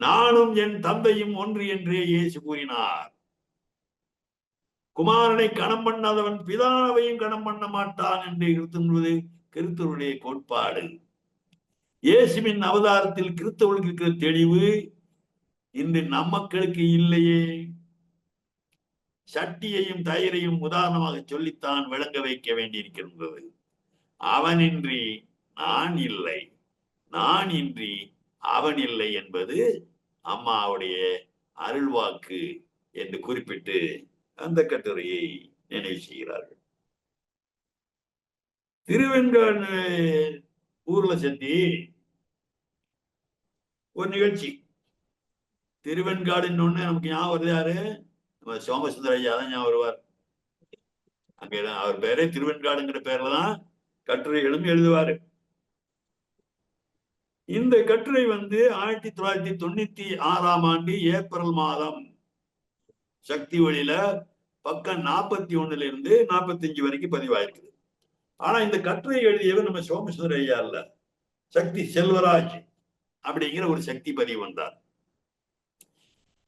நானும் என் தந்தையும் ஒன்று என்றே இயேசு கூறினார். குமாரனை கணம் பண்ணாதவன் பிதாவையும் கணம் பண்ண மாட்டான் என்று இருத்துவது கிறிஸ்துவருடைய கோட்பாடு. இயேசுவின் அவதாரத்தில் கிறிஸ்தவர்களுக்கு இருக்கிற தெளிவு இன்று நம்மக்களுக்கு இல்லையே. சட்டியையும் தயிரையும் உதாரணமாக சொல்லித்தான் விளங்க வைக்க வேண்டியிருக்கின்றது. அவனின்றி நான் இல்லை, நான் இன்றி அவன் இல்லை என்பது அம்மாவுடைய அருள்வாக்கு என்று குறிப்பிட்டு அந்த கட்டுரையை நினைவு செய்கிறார்கள். திருவெண்காடு ஊர்ல சந்தி ஒரு நிகழ்ச்சி. திருவெண்காடுன்னு ஒண்ணு நமக்கு ஞாபகம் வருது, யாரு? நம்ம சோமசுந்தர ஐயா தான் ஞாபகம் வருவார். அங்கதான் அவர் பேரே திருவெண்காடுங்கிற பேர்ல தான் கட்டுரைகளும் எழுதுவாரு. இந்த கட்டுரை 1996ஆம் ஆண்டு ஏப்ரல் மாதம் சக்தி ஒளியில பக்கம் 41 இருந்து 45 வரைக்கும் பதிவாயிருக்குது. ஆனா இந்த கட்டுரை எழுதியவர் நம்ம சோமசுந்தர ஐயா இல்ல, சக்தி செல்வராஜ் அப்படிங்கிற ஒரு சக்தி பதிவு வந்தார்.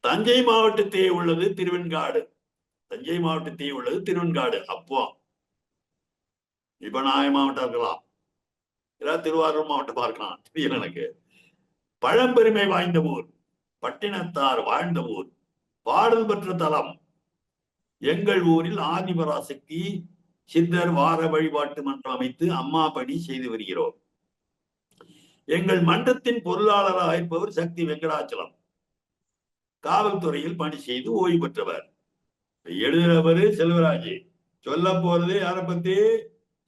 தஞ்சை மாவட்டத்தே உள்ளது திருவெண்காடு. தஞ்சை மாவட்டத்தையும் உள்ளது திருவெண்காடு. அப்போ இப்ப நாகை மாவட்டம் இருக்கலாம், ஏதாவது திருவாரூர் மாவட்டமா இருக்கலாம், தெரியல எனக்கு. பழம்பெருமை வாய்ந்த ஊர், பட்டினத்தார் வாழ்ந்த ஊர், பாடல் பெற்ற தலம். எங்கள் ஊரில் ஆதிபராசக்தி சித்தர் வார வழிபாட்டு மன்றம் அமைத்து அம்மா பணி செய்து வருகிறோம். எங்கள் மன்றத்தின் பொருளாளராக இருப்பவர் சக்தி வெங்கடாச்சலம். காவல்துறையில் பணி செய்து ஓய்வு பெற்றவர். எழுதுறவரு செல்வராஜ். சொல்ல போறது யாரை பத்தி?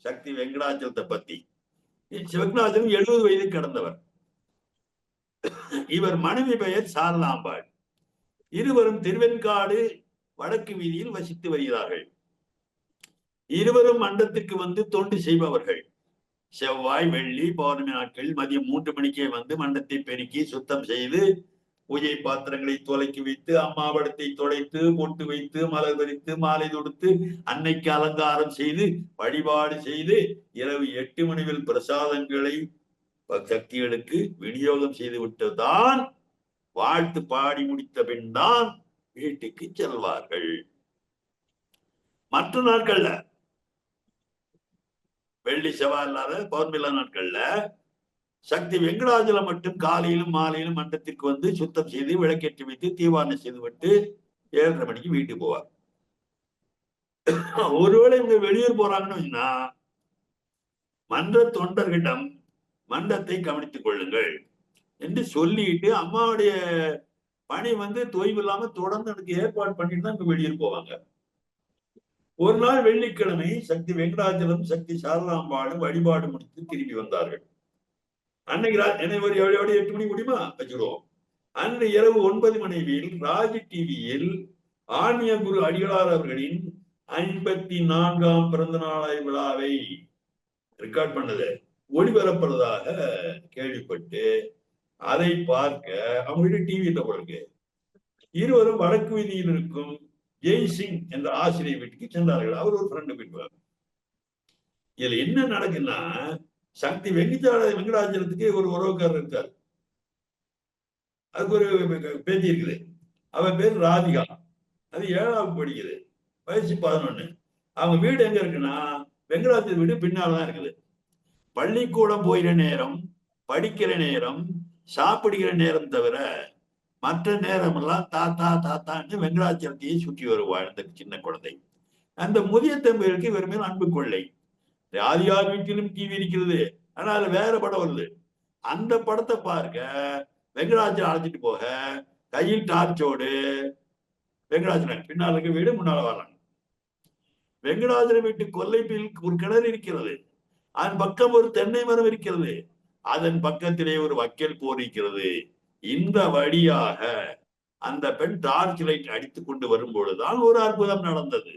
சக்தி வெங்கடாச்சலத்தை பத்தி. வெங்கடாச்சலம் 70 வயது கடந்தவர். இவர் மனைவி பெயர் சாரலாம்பாள். இருவரும் திருவெண்காடு வடக்கு வீதியில் வசித்து வருகிறார்கள். இருவரும் மன்றத்திற்கு வந்து தொண்டு செய்பவர்கள். செவ்வாய், வெள்ளி, பௌர்ணமி நாட்கள் மதியம் 3 மணிக்கே வந்து மண்டத்தை பெருக்கி சுத்தம் செய்து பூஜை பாத்திரங்களை துலக்கி வைத்து அம்மாவடத்தை துடைத்து பொட்டு வைத்து மலர் பறித்து மாலை தொடுத்து அன்னைக்கு அலங்காரம் செய்து வழிபாடு செய்து இரவு 8 மணிவில் பிரசாதங்களை சக்திகளுக்கு விநியோகம் செய்து விட்டுதான் வாழ்த்து பாடி முடித்த பின் தான் வீட்டுக்கு செல்வார்கள். மற்ற நாட்கள்ல, வெள்ளி செவ்வாய் இல்லாத பௌர்ணமில்லா நாட்கள்ல சக்தி வெங்கடாச்சலம் மட்டும் காலையிலும் மாலையிலும் மண்டத்திற்கு வந்து சுத்தம் செய்து விளக்கேற்றி வைத்து தீவாரணம் செய்து விட்டு 7:30 மணிக்கு வீட்டுக்கு போவார். ஒருவேளை இவங்க வெளியூர் போறாங்கன்னு மன்ற தொண்டர்களிடம் மன்றத்தை கவனித்துக் கொள்ளுங்கள் என்று சொல்லிட்டு அம்மாவுடைய பணி வந்து தொய்வு இல்லாம தொடர்ந்து எனக்கு ஏற்பாடு பண்ணிட்டு தான் இங்க வெளியூர் போவாங்க. ஒரு நாள் வெள்ளிக்கிழமை சக்தி வெங்கடாச்சலம் சக்தி சாரலாம்பாளும் வழிபாடு முடித்து திரும்பி வந்தார்கள். அன்னைக்கு ஒரு 8 மணி முடியுமா வச்சுருவோம். அன்று இரவு 9 மணியில் ராஜ் டிவியில் ஆன்மீக குரு அடிகளார் அவர்களின் 54ஆம் பிறந்த நாள் விழாவை ரெக்கார்ட் பண்ணது ஒளிபரப்புறதாக கேள்விப்பட்டு அதை பார்க்க அவங்க டிவியில போயிருக்கு. இருவரும் வடக்கு வீதியில் இருக்கும் ஜெய்சிங் என்ற ஆசிரியர் வீட்டுக்கு சென்றார்கள். அவர் ஒரு ஃப்ரெண்டு போயிட்டு. இதுல என்ன நடக்குன்னா, சக்தி வெங்கடாச்சலத்துக்கு ஒரு உறவுக்காரர் இருக்கார். அதுக்கு ஒரு பேத்தி இருக்குது. அவன் பேர் ராதிகா. அது 7ஆவது படிக்குது, வயசு 11. அவங்க வீடு எங்க இருக்குன்னா வெங்கடாச்சல வீடு பின்னால்தான் இருக்குது. பள்ளிக்கூடம் போயிற நேரம், படிக்கிற நேரம், சாப்பிடுகிற நேரம் தவிர மற்ற நேரம் எல்லாம் தாத்தா தாத்தான்னு வெங்கடாச்சலத்தையே சுற்றி வருவாள் அந்த சின்ன குழந்தை. அந்த முதிய தம்பிகளுக்கு இவர் மேல் அன்பு கொள்ளை. ராதிகா வீட்டிலும் டிவி இருக்கிறது, ஆனா அதுல வேற படம் வருது. அந்த படத்தை பார்க்க வெங்கடாச்சலம் அழைச்சிட்டு போக கையில் டார்ச்சோடு வெங்கடாச்சலம் பின்னால் இருக்க வீடு முன்னால வர்றாங்க. வெங்கடாச்சலம் வீட்டு கொல்லைப்பில் ஒரு கிணறு இருக்கிறது. அதன் பக்கம் ஒரு தென்னை மரம் இருக்கிறது. அதன் பக்கத்திலே ஒரு வக்கல் போர் இருக்கிறது. இந்த வழியாக அந்த பெண் டார்ச் லைட் அடித்துக் கொண்டு வரும்பொழுதுதான் ஒரு அற்புதம் நடந்தது.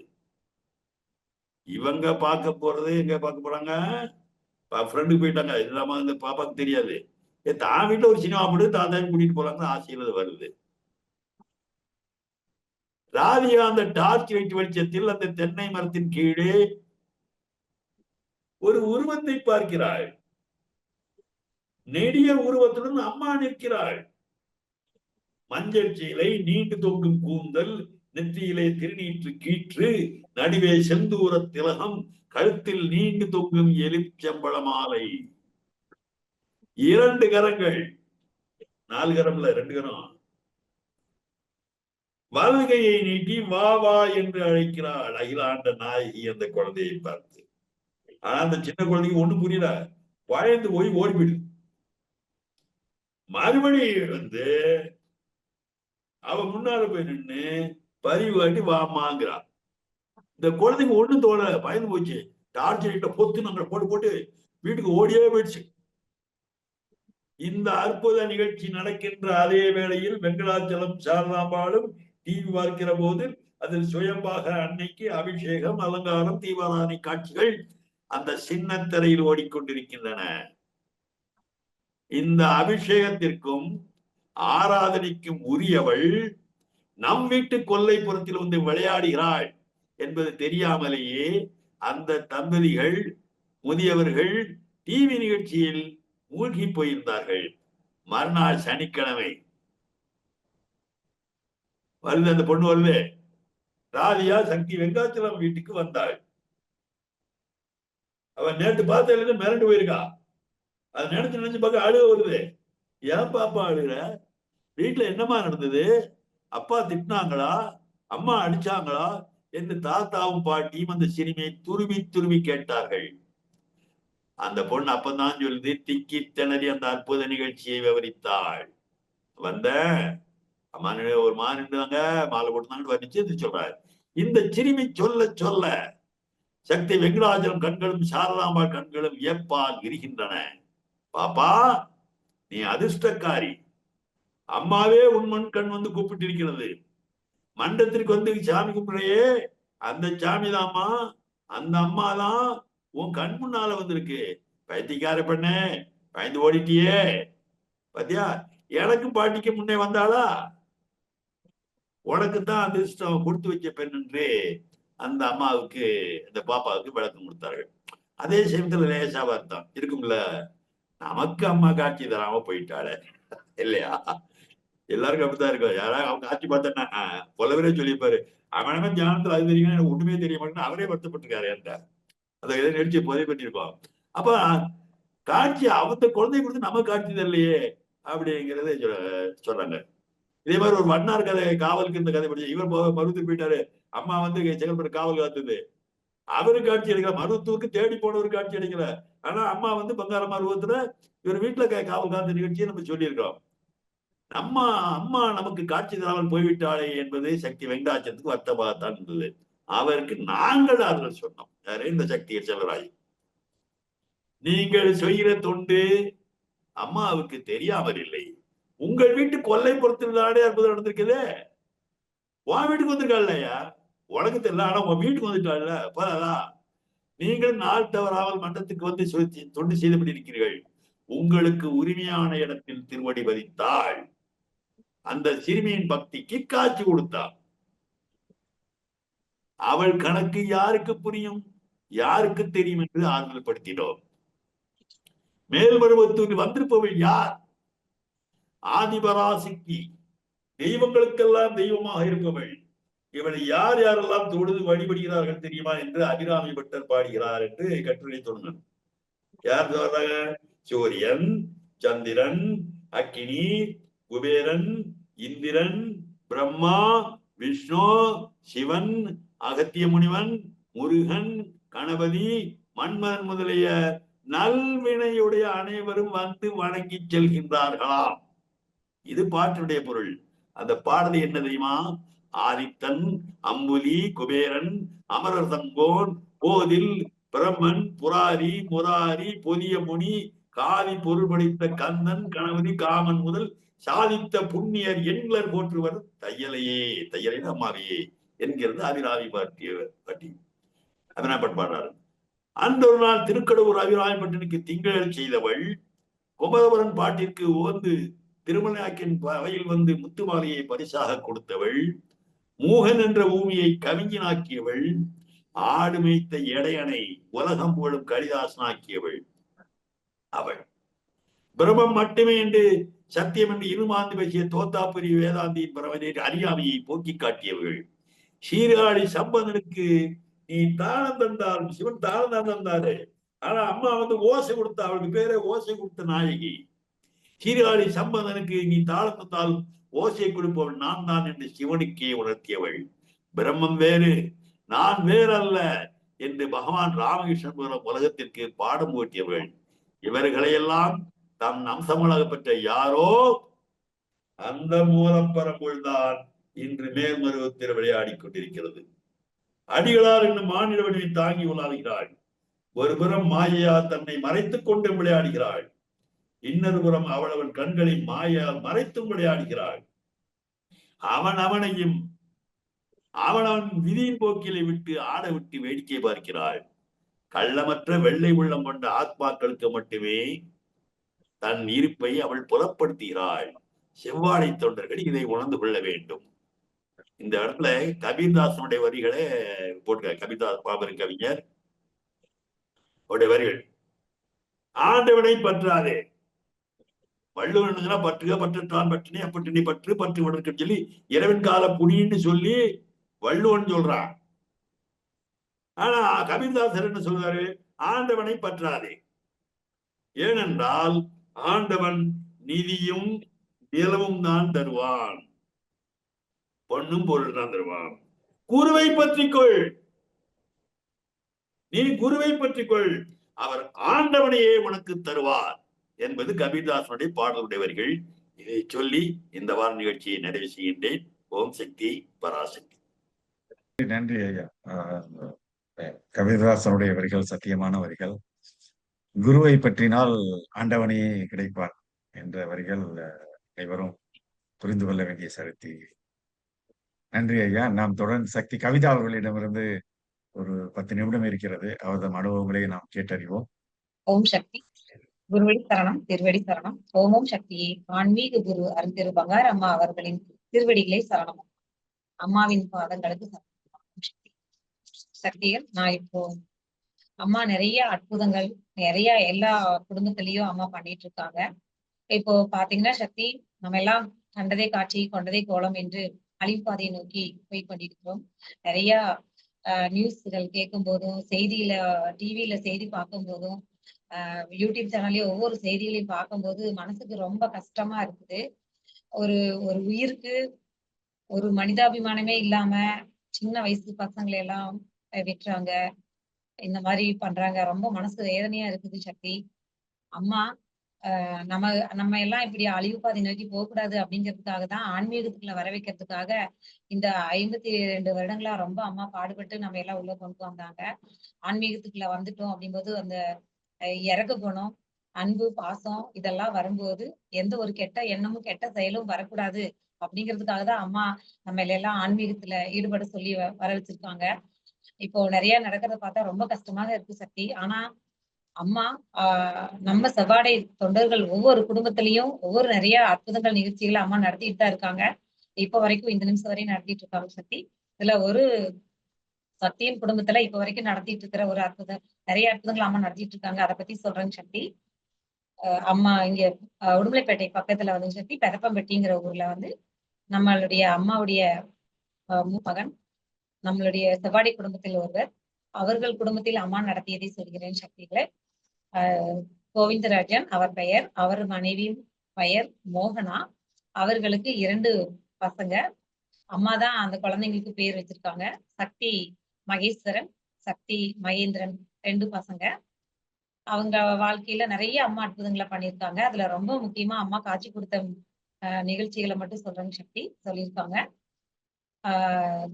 இவங்க பார்க்க போறது எங்க பார்க்க போறாங்க? ஃப்ரெண்டுக்கு போயிட்டாங்க. இல்லாம இந்த பாப்பாக்கு தெரியாது. தான் வீட்டுல ஒரு சினிமா போட்டு தாத்தாவும் கூட்டிட்டு போறாங்கன்னு ஆசையில வருது. ராதிகா அந்த டார்ச் லைட் வெளிச்சத்தில் அந்த தென்னை மரத்தின் கீழே ஒரு உருவத்தை பார்க்கிறாள். நெடிய உருவத்துடன் அம்மா நிற்கிறாள். மஞ்சள் சீலை, நீண்டு தொங்கும் கூந்தல், நெற்றியிலே திருநீற்று கீற்று, நடுவே செந்தூர திலகம், கழுத்தில் நீண்டு தொங்கும் எலுமிச்சம்பழ மாலை. 2 கரங்கள், 4 கரம் இல்ல 2 கரம். வலதுகையை நீட்டி வா வா என்று அழைக்கிறாள் அகிலாண்ட நாயகி அந்த குழந்தையை பார்த்து. ஆனா அந்த சின்ன குழந்தைக்கு ஒண்ணும் புரியல, பயந்து போய் ஓடிவிடுது. மறுபடி வந்து அவ முன்னால போய் நின்று பரிவாட்டி வாமாங்கிறான். இந்த குழந்தைங்க ஒண்ணும் தோணல, பயந்து போச்சு. டார்ச் லைட்ட பொத்து நாங்க போட்டு வீட்டுக்கு ஓடியே போயிடுச்சு. இந்த அற்புத நிகழ்ச்சி நடக்கின்ற அதே வேளையில் வெங்கடாச்சலம் சாரதாம்பாளும் டிவி பார்க்கிற போது அதில் சுயம்பாக அன்னைக்கு அபிஷேகம், அலங்காரம், தீபாராதனை காட்சிகள் அந்த சின்னத்திரையில் ஓடிக்கொண்டிருக்கின்றன. இந்த அபிஷேகத்திற்கும் ஆராதனைக்கும் உரியவள் நம் வீட்டு கொல்லைப்புறத்தில் வந்து விளையாடுகிறாள் என்பது தெரியாமலேயே அந்த தம்பதிகள், முதியவர்கள் டிவி நிகழ்ச்சியில் மூழ்கி போயிருந்தார்கள். மறுநாள் சனிக்கிழமை வருது, அந்த பொண்ணு வருது. ராதியா சக்தி வெங்காச்சலம் வீட்டுக்கு வந்தாள். அவன் நேற்று பார்த்த மிரண்டு போயிருக்கா. அதை நினைச்சு நினைச்சு பார்க்க அழுக வருது. ஏன் பாப்பா அழுகிற? வீட்டுல என்னமா நடந்தது? அப்பா திட்டினாங்களா? அம்மா அடிச்சாங்களா என்று தாத்தாவும் பாட்டியும் அந்த சிறுமியை துருவி துருவி கேட்டார்கள். அந்த பொண்ணு அப்பதான் சொல்லுது, திக்கி திணறி அந்த அற்புத நிகழ்ச்சியை விவரித்தாள். வந்த அம்மா ஒரு மாதிரி இருந்தாங்க, மாலை போட்டுனாங்க வந்துச்சு சொல்றாரு. இந்த சிறுமி சொல்ல சொல்ல சக்தி வெங்கடாஜலம் கண்களும் சாரதாம்பா கண்களும் வியப்பால் விரிகின்றன. பாப்பா, நீ அதிர்ஷ்டக்காரி. அம்மாவே உன் மண் கண் வந்து கூப்பிட்டு இருக்கிறது. மண்டத்திற்கு வந்து சாமி கும்பிடுறையே, அந்த சாமி தாம்மா, அந்த அம்மா தான் உன் கண் முன்னால வந்திருக்கு. பைத்தியக்கார பண்ண, பயந்து ஓடிட்டியே. பாத்தியா, எனக்கும் பாட்டிக்கு முன்னே வந்தாளா? உனக்குத்தான் அதிர்ஷ்டம் கொடுத்து வச்ச பெண் என்று அந்த அம்மாவுக்கு, அந்த பாப்பாவுக்கு விளக்கம் கொடுத்தார்கள். அதே சமயத்துல லேசா வருத்தம் இருக்கும்ல, நமக்கு அம்மா காட்சி தராம போயிட்டாளே இல்லையா? எல்லாருக்கும் அப்படித்தான் இருக்கும். யாராவது அவங்க காட்சி பார்த்தேன்னா புலவரே சொல்லியிருப்பாரு, அவனமே தியானத்துல அது தெரியும், எனக்கு ஒண்ணுமே தெரிய மாட்டேன்னு அவரே வருத்தப்பட்டிருக்காரு என்ற அதை எதை நிகழ்ச்சியை பதிவு பண்ணியிருக்கோம். அப்ப காட்சி அவங்க குழந்தை கொடுத்து நம்ம காட்சி தரலையே அப்படிங்கிறத சொல்றாங்க. இதே மாதிரி ஒரு வண்ணார் கதை, காவலுக்கு இந்த கதை படிச்சு இவர் மருவத்தூர் போயிட்டாரு. அம்மா வந்து செங்கல்பட்டு காவல் காத்துது. அவரு காட்சி எடுக்கல, மருவத்தூருக்கு தேடி போனவர் காட்சி எடுக்கல. ஆனா அம்மா வந்து பங்கார மருவத்துல இவர் வீட்டுல காவல் காத்த நிகழ்ச்சியை நம்ம சொல்லியிருக்கோம். நம்ம அம்மா நமக்கு காட்சி தராமல் போய்விட்டாளே என்பது சக்தி வெங்கடாச்சலத்துக்கு வருத்தமாகத்தான் இருந்தது. அவருக்கு நாங்கள் ஆறுதல் சொன்னோம். இந்த சக்தியை செல்வராய், நீங்கள் செய்கிற தொண்டு அம்மாவுக்கு தெரியாமல் இல்லை. உங்கள் வீட்டு கொல்லைப்புறத்தில் தானே அற்புதம் நடந்திருக்குது. உன் வீட்டுக்கு வந்திருக்கா இல்லையா? உனக்கு தெரியல, ஆனா உன் வீட்டுக்கு வந்துட்டாள்ல. போதாதா? நீங்கள் நாள் தவறாமல் மன்றத்துக்கு வந்து தொண்டு செய்துபடி இருக்கிறீர்கள். உங்களுக்கு உரிமையான இடத்தில் திருவடி பதித்தாள். அந்த சிறுமியின் பக்திக்கு காட்சி கொடுத்தாள். அவள் கணக்கு யாருக்கு புரியும், யாருக்கு தெரியும் என்று ஆறுதல் படுத்தினோம். மேல்மருவத்தூர் வந்திருப்பவள் யார்? ஆதிபராசிக்கு, தெய்வங்களுக்கெல்லாம் தெய்வமாக இருப்பவள். இவளை யார் யாரெல்லாம் தொழுது வழிபடுகிறார்கள் தெரியுமா என்று அபிராமி பட்டர் பாடுகிறார் என்று கட்டுரை தொடங்கணும். யார் சொல்றாங்க? சூரியன், சந்திரன், அக்கினி, குபேரன், இந்திரன், பிரம்மா, விஷ்ணு, சிவன், அகத்திய முனிவன், முருகன், கணபதி, மன்மதன் முதலிய நல்வினையுடைய அனைவரும் வந்து வணங்கி செல்கின்றார்களாம். இது பாட்டினுடைய பொருள். அந்த பாடல் என்ன தெரியுமா? ஆதித்தன், அம்புலி, குபேரன், அமரர் தங்கோன், போதில், பிரம்மன், புராரி, முராரி, பொதிய முனி, காவி பொருள் படித்த கந்தன், கணபதி, காமன் முதல் சாதித்த புண்ணியர் எண்களர் போற்றுவர் தையலையே, தையலை அம்மாவையே என்கிறது அபிராமி பாட்டி. அபிராமப்பட் பாடுறாரு. அந்த ஒரு நாள் திருக்கடவுர் அபிராமப்பட்டனுக்கு திங்கள் செய்தவள், குமரவரன் பாட்டிற்கு ஓந்து திருமலையாக்கின் வகையில் வந்து முத்துமாலையை பரிசாக கொடுத்தவள், மூகன் என்ற பூமியை கவிஞனாக்கியவள், ஆடு மேய்த்த எடையனை உலகம் போலும் கலிதாசனாக்கியவள் அவள். பிரம்மம் மட்டுமே என்று சத்தியம் என்று இருமாந்து பேசிய தோத்தாபுரி வேதாந்தியின் பரவனின் அறியாமையை போக்கி காட்டியவர்கள். சீர்காழி சம்பந்தனுக்கு நீ தானம் தந்தால், சிவன் தானம் தான் தந்தாரு. ஆனா அம்மா வந்து ஓசை கொடுத்த, அவளுக்கு பேரே ஓசை கொடுத்த நாயகி. சீர்காழி சம்பந்தனுக்கு நீ தாளம் தந்தால் ஓசை கொடுப்பவள் நான் தான் என்று சிவனுக்கே உணர்த்தியவள். பிரம்மம் வேறு, நான் வேறல்ல என்று பகவான் ராமகிருஷ்ணன் உலகத்திற்கு பாடம் ஓட்டியவள். இவர்களையெல்லாம் தம் அம்சங்களாக பெற்ற யாரோ அந்த மூலப்பரம்பொழுதான் இன்று மேல்மருவத்தில் விளையாடி கொண்டிருக்கிறது. அடிகளார் என்னும் மாநில வடிவை தாங்கி உலாவுகிறாள். ஒரு புறம் மாயையா தன்னை மறைத்துக் கொண்டு விளையாடுகிறாள். இன்னொரு புறம் அவளவன் கண்களை மாயால் மறைத்தும் விளையாடுகிறாள். அவனையும் அவன் விதியின் போக்கிலை விட்டு ஆட விட்டு வேடிக்கை பார்க்கிறாள். கள்ளமற்ற வெள்ளை உள்ளம் கொண்ட ஆத்மாக்களுக்கு மட்டுமே தன் இருப்பை அவள் புலப்படுத்துகிறாள். செவ்வாழை தொண்டர்கள் இதை உணர்ந்து கொள்ள வேண்டும். இந்த இடத்துல கபீர்தாசனுடைய வரிகளை போட்டுக்க. கபீர்தாஸ் பாபரின் கவிஞர் அவருடைய வரிகள். ஆண்டவனை பற்றாதே, வள்ளுவன் பற்றுக பற்றத்தான் பற்றினே அப்பட்டினி பற்று பற்று வளர்க்க சொல்லி இரவின் கால புனின்னு சொல்லி வள்ளுவன் சொல்றான். ஆனா கபீர்தாசர் என்ன சொல்றாரு? ஆண்டவனை பற்றாதே. ஏனென்றால் ஆண்டவன் நிதியும் நிலவும் தான் தருவான், பொண்ணும் பொருள் தான் தருவான். குருவை பற்றிக்கொள், நீ குருவை பற்றிக்கொள், அவர் ஆண்டவனையே உனக்கு தருவார் என்பது கபீர்தாசனுடைய பாடலுடைய வரிகள். இதை சொல்லி இந்த வார நிகழ்ச்சியை நிறைவு செய்கின்றேன். ஓம் சக்தி பராசக்தி. நன்றி ஐயா. கபீர்தாசனுடைய வரிகள் சத்தியமான வரிகள். குருவை பற்றினால் ஆண்டவனையே கிடைப்பார் என்ற வரிகள் அனைவரும் புரிந்து கொள்ள வேண்டிய சக்தி. நன்றி ஐயா. நாம் தொடர்ந்து சக்தி கவிதா அவர்களிடமிருந்து ஒரு 10 நிமிடம் இருக்கிறது. அவரது அனுபவங்களை நாம் கேட்டறிவோம். ஓம் சக்தி. குருவடி சரணம், திருவடி சரணம். ஓமோம் சக்தியே. ஆன்மீக குரு அருந்திரு பங்கார் அம்மா அவர்களின் திருவடிகளை சரணம். அம்மாவின் பாதங்களுக்கு சரணம். சக்திகள், நான் இப்போ அம்மா நிறைய அற்புதங்கள் நிறைய எல்லா குடும்பத்திலயும் அம்மா பண்ணிட்டு இருக்காங்க. இப்போ பாத்தீங்கன்னா சக்தி, நம்ம எல்லாம் கண்டதே காட்சி கொண்டதே கோலம் என்று அழிவுப்பாதையை நோக்கி போய் கொண்டிருக்கிறோம். நிறைய நியூஸ்கள் கேட்கும் போதும், செய்தியில டிவியில செய்தி பார்க்கும் போதும், யூடியூப் சேனல்லயும் ஒவ்வொரு செய்திகளையும் பார்க்கும்போது மனசுக்கு ரொம்ப கஷ்டமா இருக்குது. ஒரு ஒரு உயிருக்கு ஒரு மனிதாபிமானமே இல்லாம சின்ன வயசு பசங்களை எல்லாம் வெட்டுறாங்க, இந்த மாதிரி பண்றாங்க. ரொம்ப மனசு வேதனையா இருக்குது சக்தி. அம்மா நம்ம நம்ம எல்லாம் இப்படி அழிவு பாதை நோக்கி போகக்கூடாது அப்படிங்கிறதுக்காக தான் ஆன்மீகத்துக்குள்ள வர வைக்கிறதுக்காக இந்த 52 வருடங்களா ரொம்ப அம்மா பாடுபட்டு நம்ம எல்லாம் உள்ள கொண்டு வந்தாங்க. ஆன்மீகத்துக்குள்ள வந்துட்டோம் அப்படிங்கும்போது அந்த இறக்க குணம், அன்பு, பாசம் இதெல்லாம் வரும்போது எந்த ஒரு கெட்ட எண்ணமும் கெட்ட செயலும் வரக்கூடாது அப்படிங்கிறதுக்காக தான் அம்மா நம்ம எல்லாம் ஆன்மீகத்துல ஈடுபட சொல்லி வர வச்சிருக்காங்க. இப்போ நிறைய நடக்கிறத பார்த்தா ரொம்ப கஷ்டமாக இருக்கு சக்தி. ஆனா அம்மா நம்ம செவ்வாடை தொண்டர்கள் ஒவ்வொரு குடும்பத்திலையும் ஒவ்வொரு நிறைய அற்புதங்கள் நிகழ்ச்சிகளை அம்மா நடத்திட்டு தான் இருக்காங்க. இப்ப வரைக்கும் இந்த நிமிஷம் வரையும் நடத்திட்டு இருக்காங்க சக்தி. இதுல ஒரு சத்தியம் குடும்பத்துல இப்ப வரைக்கும் நடத்திட்டு இருக்கிற ஒரு அற்புதம், நிறைய அற்புதங்கள் அம்மா நடத்திட்டு இருக்காங்க. அதை பத்தி சொல்றேங்க சக்தி. அம்மா இங்க உடுமலைப்பேட்டை பக்கத்துல வந்து சக்தி பெதப்பம்பட்டிங்கிற ஊர்ல வந்து நம்மளுடைய அம்மாவுடைய மகன், நம்மளுடைய செவ்வாடை குடும்பத்தில் ஒருவர், அவர்கள் குடும்பத்தில் அம்மா நடத்தியதை சொல்கிறேன் சக்திகளை. கோவிந்தராஜன் அவர் பெயர், அவர் மனைவி பெயர் மோகனா. அவர்களுக்கு 2 பசங்க. அம்மா தான் அந்த குழந்தைங்களுக்கு பேர் வச்சிருக்காங்க. சக்தி மகேஸ்வரன், சக்தி மகேந்திரன் 2 பசங்க. அவங்க வாழ்க்கையில நிறைய அம்மா அற்புதங்களை பண்ணியிருக்காங்க. அதுல ரொம்ப முக்கியமா அம்மா காட்சி கொடுத்த நிகழ்ச்சிகளை மட்டும் சொல்றேங்க சக்தி சொல்லியிருக்காங்க.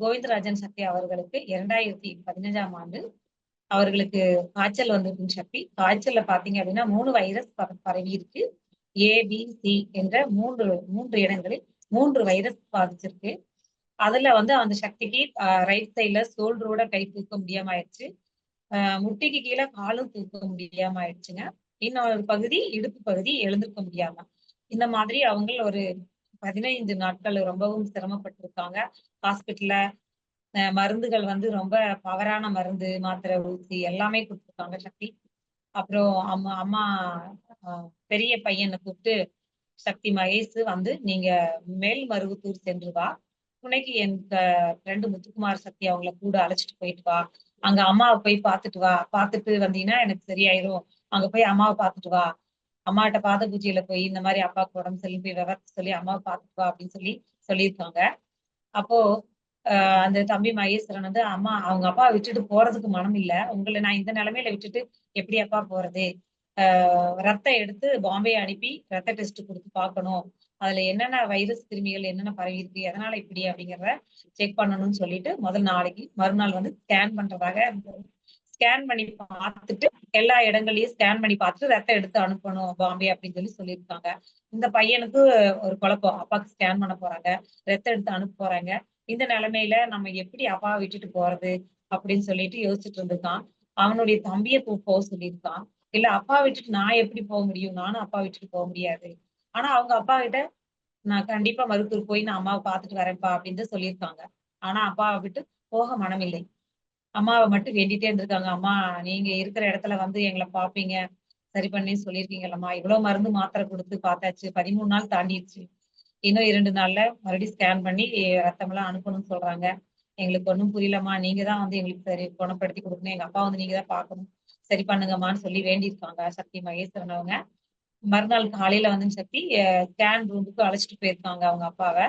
கோவிந்தராஜன் சக்தி அவர்களுக்கு 2015ஆம் ஆண்டு அவர்களுக்கு காய்ச்சல் வந்திருக்குன்னு சக்தி. காய்ச்சல்ல பாத்தீங்க அப்படின்னா 3 வைரஸ் பரவி இருக்கு. ABC என்ற மூன்று இடங்களில் 3 வைரஸ் பாதிச்சிருக்கு. அதுல வந்து அந்த சக்திக்கு ரைட் சைட்ல ஷோல்டரோட கை தூக்க முடியாம ஆயிடுச்சு. முட்டிக்கு கீழே காலும் தூக்க முடியாம ஆயிடுச்சுங்க. இன்னொரு பகுதி இடுப்பு பகுதி எழுந்திருக்க முடியாம, இந்த மாதிரி அவங்க ஒரு 15 நாட்கள் ரொம்பவும் சிரமப்பட்டிருக்காங்க ஹாஸ்பிட்டல்ல. மருந்துகள் வந்து ரொம்ப பவரான மருந்து, மாத்திரை, ஊசி எல்லாமே கொடுத்துருக்காங்க சக்தி. அப்புறம் அம்மா பெரிய பையனை கூப்பிட்டு, சக்தி மகேஷ் வந்து நீங்க மேல்மருவத்தூர் சென்று வா, துணைக்கு என் ஃப்ரெண்டு முத்துக்குமார் சக்தி அவங்கள கூட அழைச்சிட்டு போயிட்டு வா, அங்க அம்மாவை போய் பார்த்துட்டு வா, பார்த்துட்டு வந்தீங்கன்னா எனக்கு சரியாயிரும், அங்க போய் அம்மாவை பார்த்துட்டு வா, அம்மாட்ட பாத பூஜையில போய் இந்த மாதிரி அப்பாவுக்கு உடம்பு சொல்லி போய் விவரத்தை சொல்லி அம்மாவை பார்த்துட்டு வா அப்படின்னு சொல்லியிருக்காங்க. அப்போ அந்த தம்பி மகேஸ்வரன் வந்து, அம்மா அவங்க அப்பா விட்டுட்டு போறதுக்கு மனம் இல்ல, உங்களை நான் இந்த நிலைமையில விட்டுட்டு எப்படி அப்பா போறது, ரத்தம் எடுத்து பாம்பே அனுப்பி ரத்த டெஸ்ட் கொடுத்து பார்க்கணும், அதுல என்னென்ன வைரஸ் கிருமிகள் என்னென்ன பரவி இருக்கு, எதனால இப்படி அப்படிங்கிறத செக் பண்ணணும்னு சொல்லிட்டு மறுநாள் வந்து ஸ்கேன் பண்றதாக, ஸ்கேன் பண்ணி பார்த்துட்டு எல்லா இடங்களையும் ஸ்கேன் பண்ணி பார்த்துட்டு ரத்தம் எடுத்து அனுப்பணும் பாம்பே அப்படின்னு சொல்லியிருக்காங்க. இந்த பையனுக்கு ஒரு குழப்பம், அப்பாவுக்கு ஸ்கேன் பண்ண போறாங்க, ரத்தம் எடுத்து அனுப்ப போறாங்க, இந்த நிலைமையில நம்ம எப்படி அப்பாவை விட்டுட்டு போறது அப்படின்னு சொல்லிட்டு யோசிச்சுட்டு இருந்திருக்கான். அவனுடைய தம்பியை போக சொல்லியிருக்கான். இல்ல அப்பா விட்டுட்டு நான் எப்படி போக முடியும், நானும் அப்பா விட்டுட்டு போக முடியாது, ஆனா அவங்க அப்பா கிட்ட நான் கண்டிப்பா மருத்துவர் போய் நான் அம்மாவை பார்த்துட்டு வரேன்ப்பா அப்படின்னு சொல்லியிருக்காங்க. ஆனா அப்பாவை விட்டு போக மனமில்லை. அம்மாவை மட்டும் வேண்டிட்டே இருந்திருக்காங்க. அம்மா நீங்க இருக்கிற இடத்துல வந்து எங்களை பாப்பீங்க, சரி பண்ணி சொல்லியிருக்கீங்கல்லம்மா, இவ்வளவு மருந்து மாத்திரை கொடுத்து பார்த்தாச்சு, 13 நாள் தாண்டிடுச்சு, இன்னும் 2 நாள்ல மறுபடியும் ஸ்கேன் பண்ணி ரத்தம் எல்லாம் அனுப்பணும்னு சொல்றாங்க, எங்களுக்கு ஒண்ணும் புரியலம்மா, நீங்க தான் வந்து எங்களுக்கு சரி குணப்படுத்தி கொடுக்கணும், எங்க அப்பா வந்து நீங்க தான் பார்க்கணும், சரி பண்ணுங்கம்மான்னு சொல்லி வேண்டியிருக்காங்க சக்தி மகேஸ்வரன் அவங்க. மறுநாள் காலையில வந்து சக்தி ஸ்கேன் ரூமுக்கு அழைச்சிட்டு போயிருக்காங்க அவங்க அப்பாவை.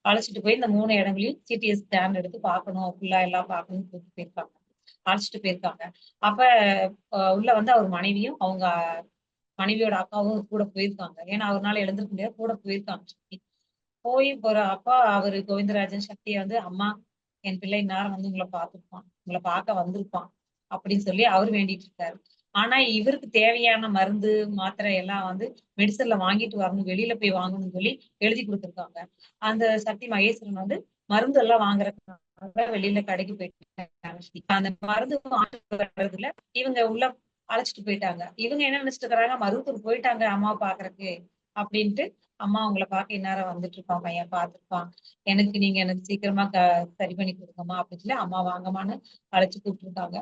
அழைச்சிட்டு போய் இந்த 3 இடங்களையும் சிடிஎஸ் ஸ்கேன் எடுத்து பார்க்கணும், ஃபுல்லா எல்லாம் பார்க்கணும்னு கூட்டிட்டு போயிருக்காங்க. அழைச்சிட்டு போயிருக்காங்க. அப்ப உள்ள வந்து அவர் மனைவியும் அவங்க மனைவியோட அக்காவும் கூட போயிருக்காங்க. ஏன்னா அவர்னால எழுந்திருக்க முடியாது, கூட போயிருக்காங்க சக்தி. போய் போற அப்பா அவரு கோவிந்தராஜன் சக்திய வந்து, "அம்மா, என் பிள்ளை இந்நேரம் வந்து உங்கள பார்த்திருப்பான். உங்கள பார்க்க வந்திருப்பான்." அப்படின்னு சொல்லி அவரு வேண்டிட்டு இருக்காரு. ஆனா இவருக்கு தேவையான மருந்து, மாத்திரை எல்லாம் வந்து மெடிசன்ல வாங்கிட்டு வரணும். வெளியில போய் வாங்கணும்னு சொல்லி எழுதி குடுத்துருக்காங்க. அந்த சக்தி மகேஸ்வரன் வந்து மருந்து எல்லாம் வாங்குறதுக்காக வெளியில கடைக்கு போயிட்டாங்க. அந்த மருந்து வாங்கிட்டு வர்றதுல இவங்க உள்ள அழைச்சிட்டு போயிட்டாங்க. இவங்க என்ன நினைச்சிட்டு இருக்காங்க, மருவத்தூர் போயிட்டாங்க அம்மாவ பாக்குறதுக்கு அப்படின்ட்டு, "அம்மா உங்கள பார்க்க இந்நேரம் வந்துட்டு இருப்பான் பையன், பார்த்திருப்பான். எனக்கு சீக்கிரமா சரி பண்ணி குடுங்கம்மா" அப்படின்னு சொல்லி அம்மா வாங்கம்மான்னு அழைச்சு கூப்பிட்டுருக்காங்க.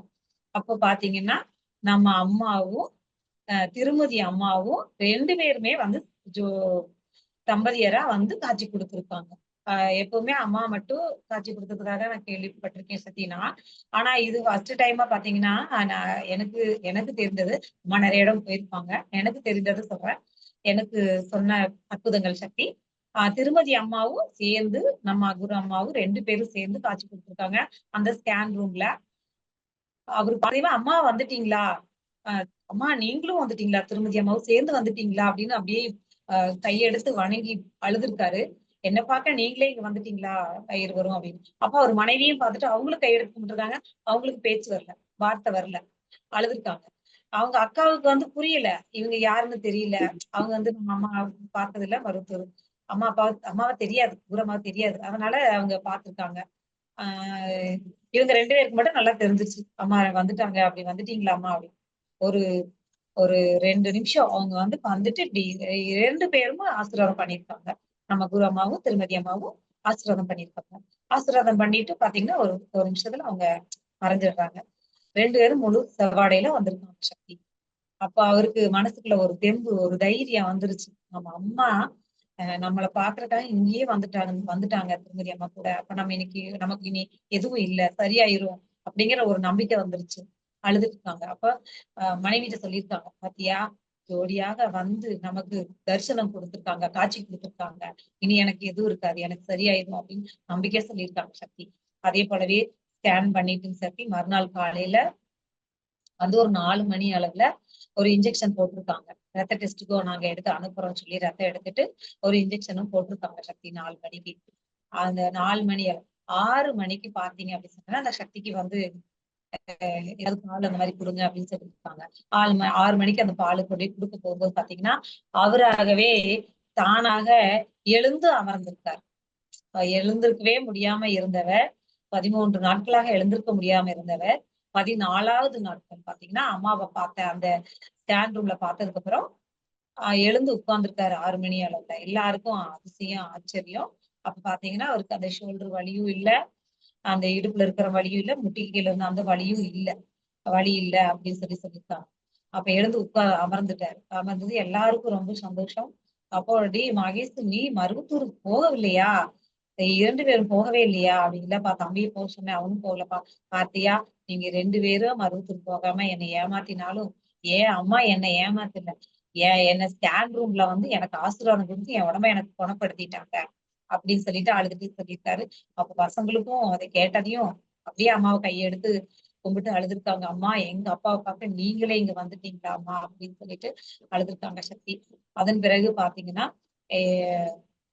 அப்போ பாத்தீங்கன்னா, நம்ம அம்மாவும், திருமதி அம்மாவும் 2 பேருமே வந்து ஜோ தம்பதியரா வந்து காட்சி குடுத்திருக்காங்க. எப்பவுமே அம்மா மட்டும் காட்சி குடுத்ததுக்காக நான் கேள்விப்பட்டிருக்கேன் சத்தினா. ஆனா இது ஃபர்ஸ்ட் டைமா பாத்தீங்கன்னா, நான் எனக்கு எனக்கு தெரிந்தது, அம்மா நெறைய இடம் போயிருப்பாங்க. எனக்கு தெரிந்தது சொல்றேன். எனக்கு சொன்ன அற்புதங்கள் சக்தி. திருமதி அம்மாவும் சேர்ந்து, நம்ம குரு அம்மாவும் 2 பேரும் சேர்ந்து காட்சி குடுத்திருக்காங்க. அந்த ஸ்கேன் ரூம்ல. அவரு பாத்தீங்கன்னா, "அம்மா வந்துட்டீங்களா? அ அம்மா நீங்களும் வந்துட்டீங்களா? திருமதி அம்மாவும் சேர்ந்து வந்துட்டீங்களா?" அப்படின்னு அப்படியே அ கையெடுத்து வணங்கி அழுதுருக்காரு. "என்ன பார்க்க நீங்களே இங்க வந்துட்டீங்களா? இருவரும்" அப்படின்னு. அப்ப அவர் மனைவியும் பார்த்துட்டு அவங்களும் கையெடுத்து கும்பிட்டுருக்காங்க. அவங்களுக்கு பேச்சு வரல. வார்த்தை வரல. அழுதுருக்காங்க. அவங்க அக்காவுக்கு வந்து புரியல. இவங்க யாருன்னு தெரியல. அவங்க வந்து நம்ம அம்மா பார்த்ததில்ல மருவத்தூர். அம்மாவ தெரியாது. தூரமா தெரியாது. அதனால அவங்க பார்த்துருக்காங்க. ஆ இவங்க 2 பேருக்கு மட்டும் நல்லா தெரிஞ்சிருச்சு. அம்மா வந்துட்டாங்க. அப்படி வந்துட்டீங்களா அம்மா? அப்படி. ஒரு ஒரு 2 நிமிஷம் அவங்க வந்து வந்துட்டு இப்படி 2 பேரும் ஆசீர்வாதம் பண்ணியிருக்காங்க. நம்ம குரு அம்மாவும், திருமதி அம்மாவும் ஆசீர்வாதம் பண்ணியிருக்காங்க. ஆசீர்வாதம் பண்ணிட்டு பார்த்தீங்கன்னா, ஒரு நிமிஷத்துல அவங்க மறைஞ்சிடுறாங்க. 2 பேரும் முழு செவ்வாடையில வந்திருக்காங்க சக்தி. அப்ப அவருக்கு மனசுக்குள்ள ஒரு தெம்பு, ஒரு தைரியம் வந்துருச்சு. நம்ம அம்மா நம்மள பாக்குறதுக்காக இங்கேயே வந்துட்டாங்க திருமதி அம்மா கூட. அப்ப நம்ம இன்னைக்கு நமக்கு இனி எதுவும் இல்ல, சரியாயிரும் அப்படிங்கிற ஒரு நம்பிக்கை வந்துருச்சு. அழுதுட்டு இருக்காங்க. அப்ப மனைவிட்ட சொல்லியிருக்காங்க, "பாத்தியா, ஜோடியாக வந்து நமக்கு தரிசனம் குடுத்துருக்காங்க, காட்சி குடுத்துருக்காங்க. இனி எனக்கு எதுவும் இருக்காது. எனக்கு சரியாயிரும்" அப்படின்னு நம்பிக்கையா சொல்லியிருக்காங்க சக்தி. அதே போலவே ஸ்கேன் பண்ணிட்டு சக்தி மறுநாள் காலையில வந்து ஒரு 4 மணி அளவுல ஒரு இன்ஜெக்ஷன் போட்டிருக்காங்க. ரத்த டெஸ்ட்டுக்கும் நாங்க எடுத்து அனுப்புறோம்னு சொல்லி ரத்தம் எடுத்துட்டு ஒரு இன்ஜெக்ஷனும் போட்டிருக்காங்க சக்தி 4 மணிக்கு. அந்த 4 மணி 6 மணிக்கு பார்த்தீங்க அப்படின்னு சொன்னா, அந்த சக்திக்கு வந்து ஏதாவது பால் அந்த மாதிரி குடுங்க அப்படின்னு சொல்லியிருக்காங்க. 6 மணிக்கு அந்த பால் கொண்டு போய் குடுக்க போகும்போது பார்த்தீங்கன்னா, அவராகவே தானாக எழுந்து அமர்ந்திருக்கார். எழுந்திருக்கவே முடியாம இருந்தவர், 13 நாட்களாக எழுந்திருக்க முடியாம இருந்தவர், 14வது நாட்கள் பாத்தீங்கன்னா, அம்மாவ பார்த்த அந்த ஸ்கேன் ரூம்ல பார்த்ததுக்கு அப்புறம் எழுந்து உட்கார்ந்திருக்காரு 6 மணி அளவுல. எல்லாருக்கும் அதிசயம், ஆச்சரியம். அப்ப பாத்தீங்கன்னா, அவருக்கு அந்த ஷோல்டர் வலியும் இல்ல, அந்த இடுப்புல இருக்கிற வலியும் இல்ல, முட்டிக்கு கீழ இருந்த அந்த வலியும் இல்ல. வலி இல்ல அப்படின்னு சொல்லியிருக்காங்க. அப்ப எழுந்து அமர்ந்துட்டாரு. அமர்ந்தது எல்லாருக்கும் ரொம்ப சந்தோஷம். அப்போ "டேய் மகேஷ், நீ மருவத்தூருக்கு போகவில்லையா? 2 பேரும் போகவே இல்லையா?" அப்படி. "இல்லப்பா, தம்பிய போக சொன்னேன். அவனும் போகலப்பா. பார்த்தியா, நீங்க 2 பேரும் மருவத்தூர் போகாம என்னை ஏமாத்தினாலும், என் அம்மா என்னை ஏமாத்தல. என்ன ஸ்கேன் ரூம்ல வந்து எனக்கு ஆசீர்வாதம் குடுத்து என் உடம்ப எனக்கு குணப்படுத்திட்டாங்க." அப்படின்னு சொல்லிட்டு அழுதுட்டு சொல்லியிருக்காரு. அப்ப பசங்களுக்கும் அத கேட்டதையும் அப்படியே அம்மாவ கையெடுத்து கும்பிட்டு அழுதுருக்காங்க. "அம்மா, எங்க அப்பாவ பார்க்க நீங்களே இங்க வந்துட்டீங்களா அம்மா?" அப்படின்னு சொல்லிட்டு அழுதுருக்காங்க சக்தி. அதன் பிறகு பாத்தீங்கன்னா, எ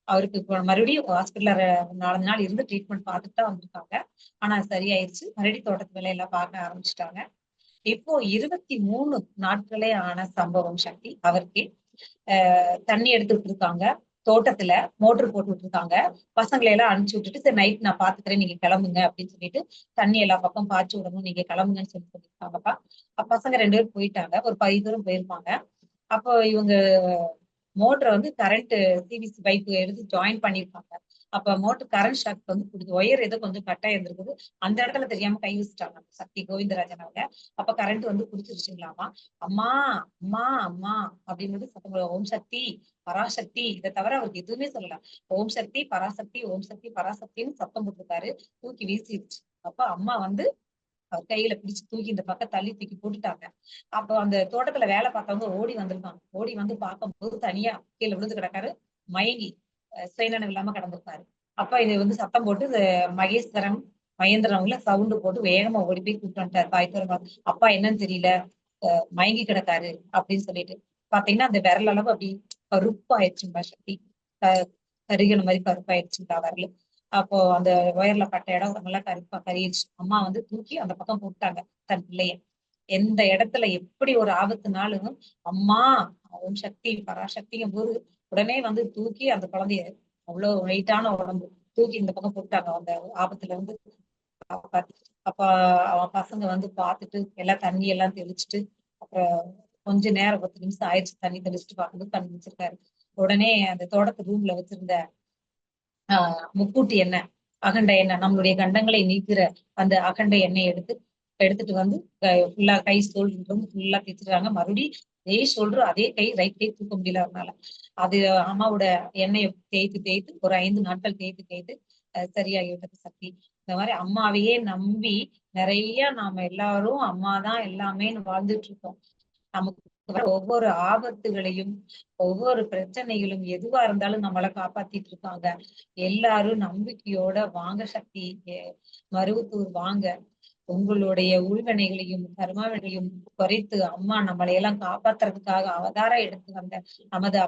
அவருக்கு இப்ப மறுபடியும் ஹாஸ்பிட்டல்ல 4 நாள் இருந்து ட்ரீட்மெண்ட் பார்த்துட்டு தான் வந்திருக்காங்க. ஆனா சரியாயிருச்சு. மறுபடியும் தோட்டத்து வேலையெல்லாம் பார்க்க ஆரம்பிச்சுட்டாங்க. இப்போ 23 நாட்களே ஆன சம்பவம் சக்தி அவருக்கே. தண்ணி எடுத்து விட்டுருக்காங்க. தோட்டத்துல மோட்டர் போட்டு விட்டுருக்காங்க. பசங்கள எல்லாம் அனுப்பிச்சு விட்டுட்டு, "சரி நைட் நான் பாத்துக்கிறேன். நீங்க கிளம்புங்க" அப்படின்னு சொல்லிட்டு, தண்ணி எல்லா பக்கம் பாய்ச்சி விடணும். நீங்க கிளம்புங்கன்னு சொல்லியிருக்காங்கப்பா. பசங்க 2 பேரும் போயிட்டாங்க. ஒரு பாதி தூரம் போயிருப்பாங்க. அப்போ இவங்க மோட்டர வந்து கரண்ட் சிவிசி பைப் எடுத்து ஜாயின் பண்ணியிருக்காங்க. அப்ப மோட்டர் கரண்ட் ஷாக் வந்து குடுத்து ஒயர் ஏதோ கொஞ்சம் கட்டா இருந்திருக்குது. அந்த இடத்துல தெரியாம கை வச்சுட்டாங்க சக்தி கோவிந்தராஜன் அவங்க. அப்ப கரண்ட் வந்து குடுத்துருச்சுங்களாமா. அம்மா, அம்மா, அம்மா அப்படின்னு சத்தம் போடுவாங்க. ஓம் சக்தி, பராசக்தி இத தவிர அவருக்கு எதுவுமே சொல்லல. ஓம் சக்தி, பராசக்தி, ஓம் சக்தி, பராசக்தின்னு சத்தம் போட்டிருக்காரு. தூக்கி வீசிருச்சு. அப்ப அம்மா வந்து அவர் கையில பிடிச்சு தூக்கி இந்த பக்கம் தள்ளி தூக்கி போட்டுட்டாங்க. அப்போ அந்த தோட்டத்துல வேலை பார்த்தவங்க ஓடி வந்திருக்காங்க. ஓடி வந்து பார்க்கும்போது தனியா கீழ விழுந்து கிடக்காரு. மயங்கி சுயநினைவு இல்லாம கிடந்திருக்காரு. அப்ப இது வந்து சத்தம் போட்டு மகேஸ்வரன், மகேந்திரன் அவங்கள சவுண்ட் போட்டு வேகமா ஓடி போய் கூட்டிட்டு வந்துட்டாரு. தாய் தூரமா அப்பா என்னன்னு தெரியல. மயங்கி கிடக்காரு அப்படின்னு சொல்லிட்டு. பாத்தீங்கன்னா அந்த விரல் அளவு அப்படி கருப்பாயிடுச்சுங்களா சக்தி. கருகின மாதிரி கருப்பாயிடுச்சுங்களா விரல். அப்போ அந்த ஒயர்ல பட்ட இடம் நல்லா கருகிடுச்சு. அம்மா வந்து தூக்கி அந்த பக்கம் போட்டாங்க தன் பிள்ளைய. எந்த இடத்துல எப்படி ஒரு ஆபத்துனாலும் அம்மா ஓம் சக்தி பராசக்திங்கும் போது உடனே வந்து தூக்கி அந்த குழந்தைய அவ்வளவு வெயிட்டான உடம்பு தூக்கி இந்த பக்கம் போட்டாங்க அந்த ஆபத்துல இருந்து காப்பாத்தி. அப்ப அவன் பசங்க வந்து பார்த்துட்டு எல்லாம் தண்ணி எல்லாம் தெளிச்சுட்டு அப்புறம் கொஞ்ச நேரம் 10 நிமிஷம் ஆயிடுச்சு தண்ணி தெளிச்சுட்டு பார்க்கும்போது கண்டுபிடிச்சிருக்காரு. உடனே அந்த தோட்டத்து ரூம்ல வச்சிருந்த முக்கூட்டு எண்ணெய், அகண்ட எண்ணெய், நம்மளுடைய கண்டங்களை நீக்கிற அந்த அகண்ட எண்ணெயை எடுத்துட்டு வந்து ஃபுல்லா கை ஷோல்டர் வந்து ஃபுல்லா தேய்ச்சிருக்காங்க. மறுபடியும் அதே ஷோல்டர் அதே கை ரைட் கை தூக்க முடியல அவனால. அது அம்மாவோட எண்ணெயை தேய்த்து ஒரு 5 நாட்கள் தேய்த்து சரியாகி விட்டது சக்தி. இந்த மாதிரி அம்மாவையே நம்பி நிறைய நாம எல்லாரும் அம்மாதான் எல்லாமேன்னு வாழ்ந்துட்டு இருக்கோம். நமக்கு வர ஒவ்வொரு ஆபத்துகளையும் ஒவ்வொரு பிரச்சனைகளும் எதுவா இருந்தாலும் நம்மளை காப்பாத்திட்டு இருக்காங்க. எல்லாரும் நம்பிக்கையோட வாங்க சக்தி. மருவத்தூர் வாங்க. உங்களுடைய உள்வினைகளையும் கர்மாவினைகளையும் குறைத்து அம்மா நம்மளை எல்லாம் காப்பாத்துறதுக்காக அவதாரம் எடுத்து வந்த நமது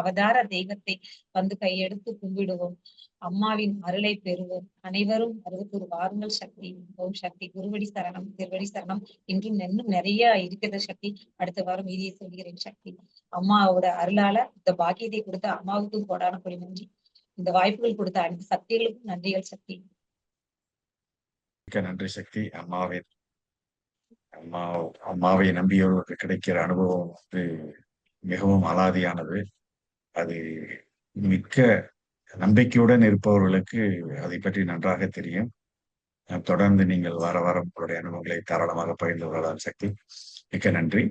அவதார தெய்வத்தை வந்து கையெடுத்து கும்பிடுவோம். அம்மாவின் அருளை பெறுவோம். அனைவரும் மருவத்தூர் வாருங்கள் சக்தி. ஓம் சக்தி. குருவடி சரணம், திருவடி சரணம். இன்னும் நிறைய இருக்கிறது சக்தி. அடுத்த வாரம் மீதியை சொல்கிறேன் சக்தி. அம்மாவோட அருளால இந்த பாக்கியத்தை கொடுத்த அம்மாவுக்கும் கோடான கொடி நன்றி. இந்த வாய்ப்புகள் கொடுத்த அனைத்து சக்திகளுக்கும் நன்றிகள் சக்தி. மிக்க நன்றி சக்தி. அம்மாவை நம்பியவர்களுக்கு கிடைக்கிற அனுபவம் வந்து மிகவும் அலாதியானது. அது மிக்க நம்பிக்கையுடன் இருப்பவர்களுக்கு அதை பற்றி நன்றாக தெரியும். தொடர்ந்து நீங்கள் வார வாரம் உங்களுடைய அனுபவங்களை தாராளமாக பகிர்ந்து கொள்ளலாம் சக்தி. மிக்க நன்றி.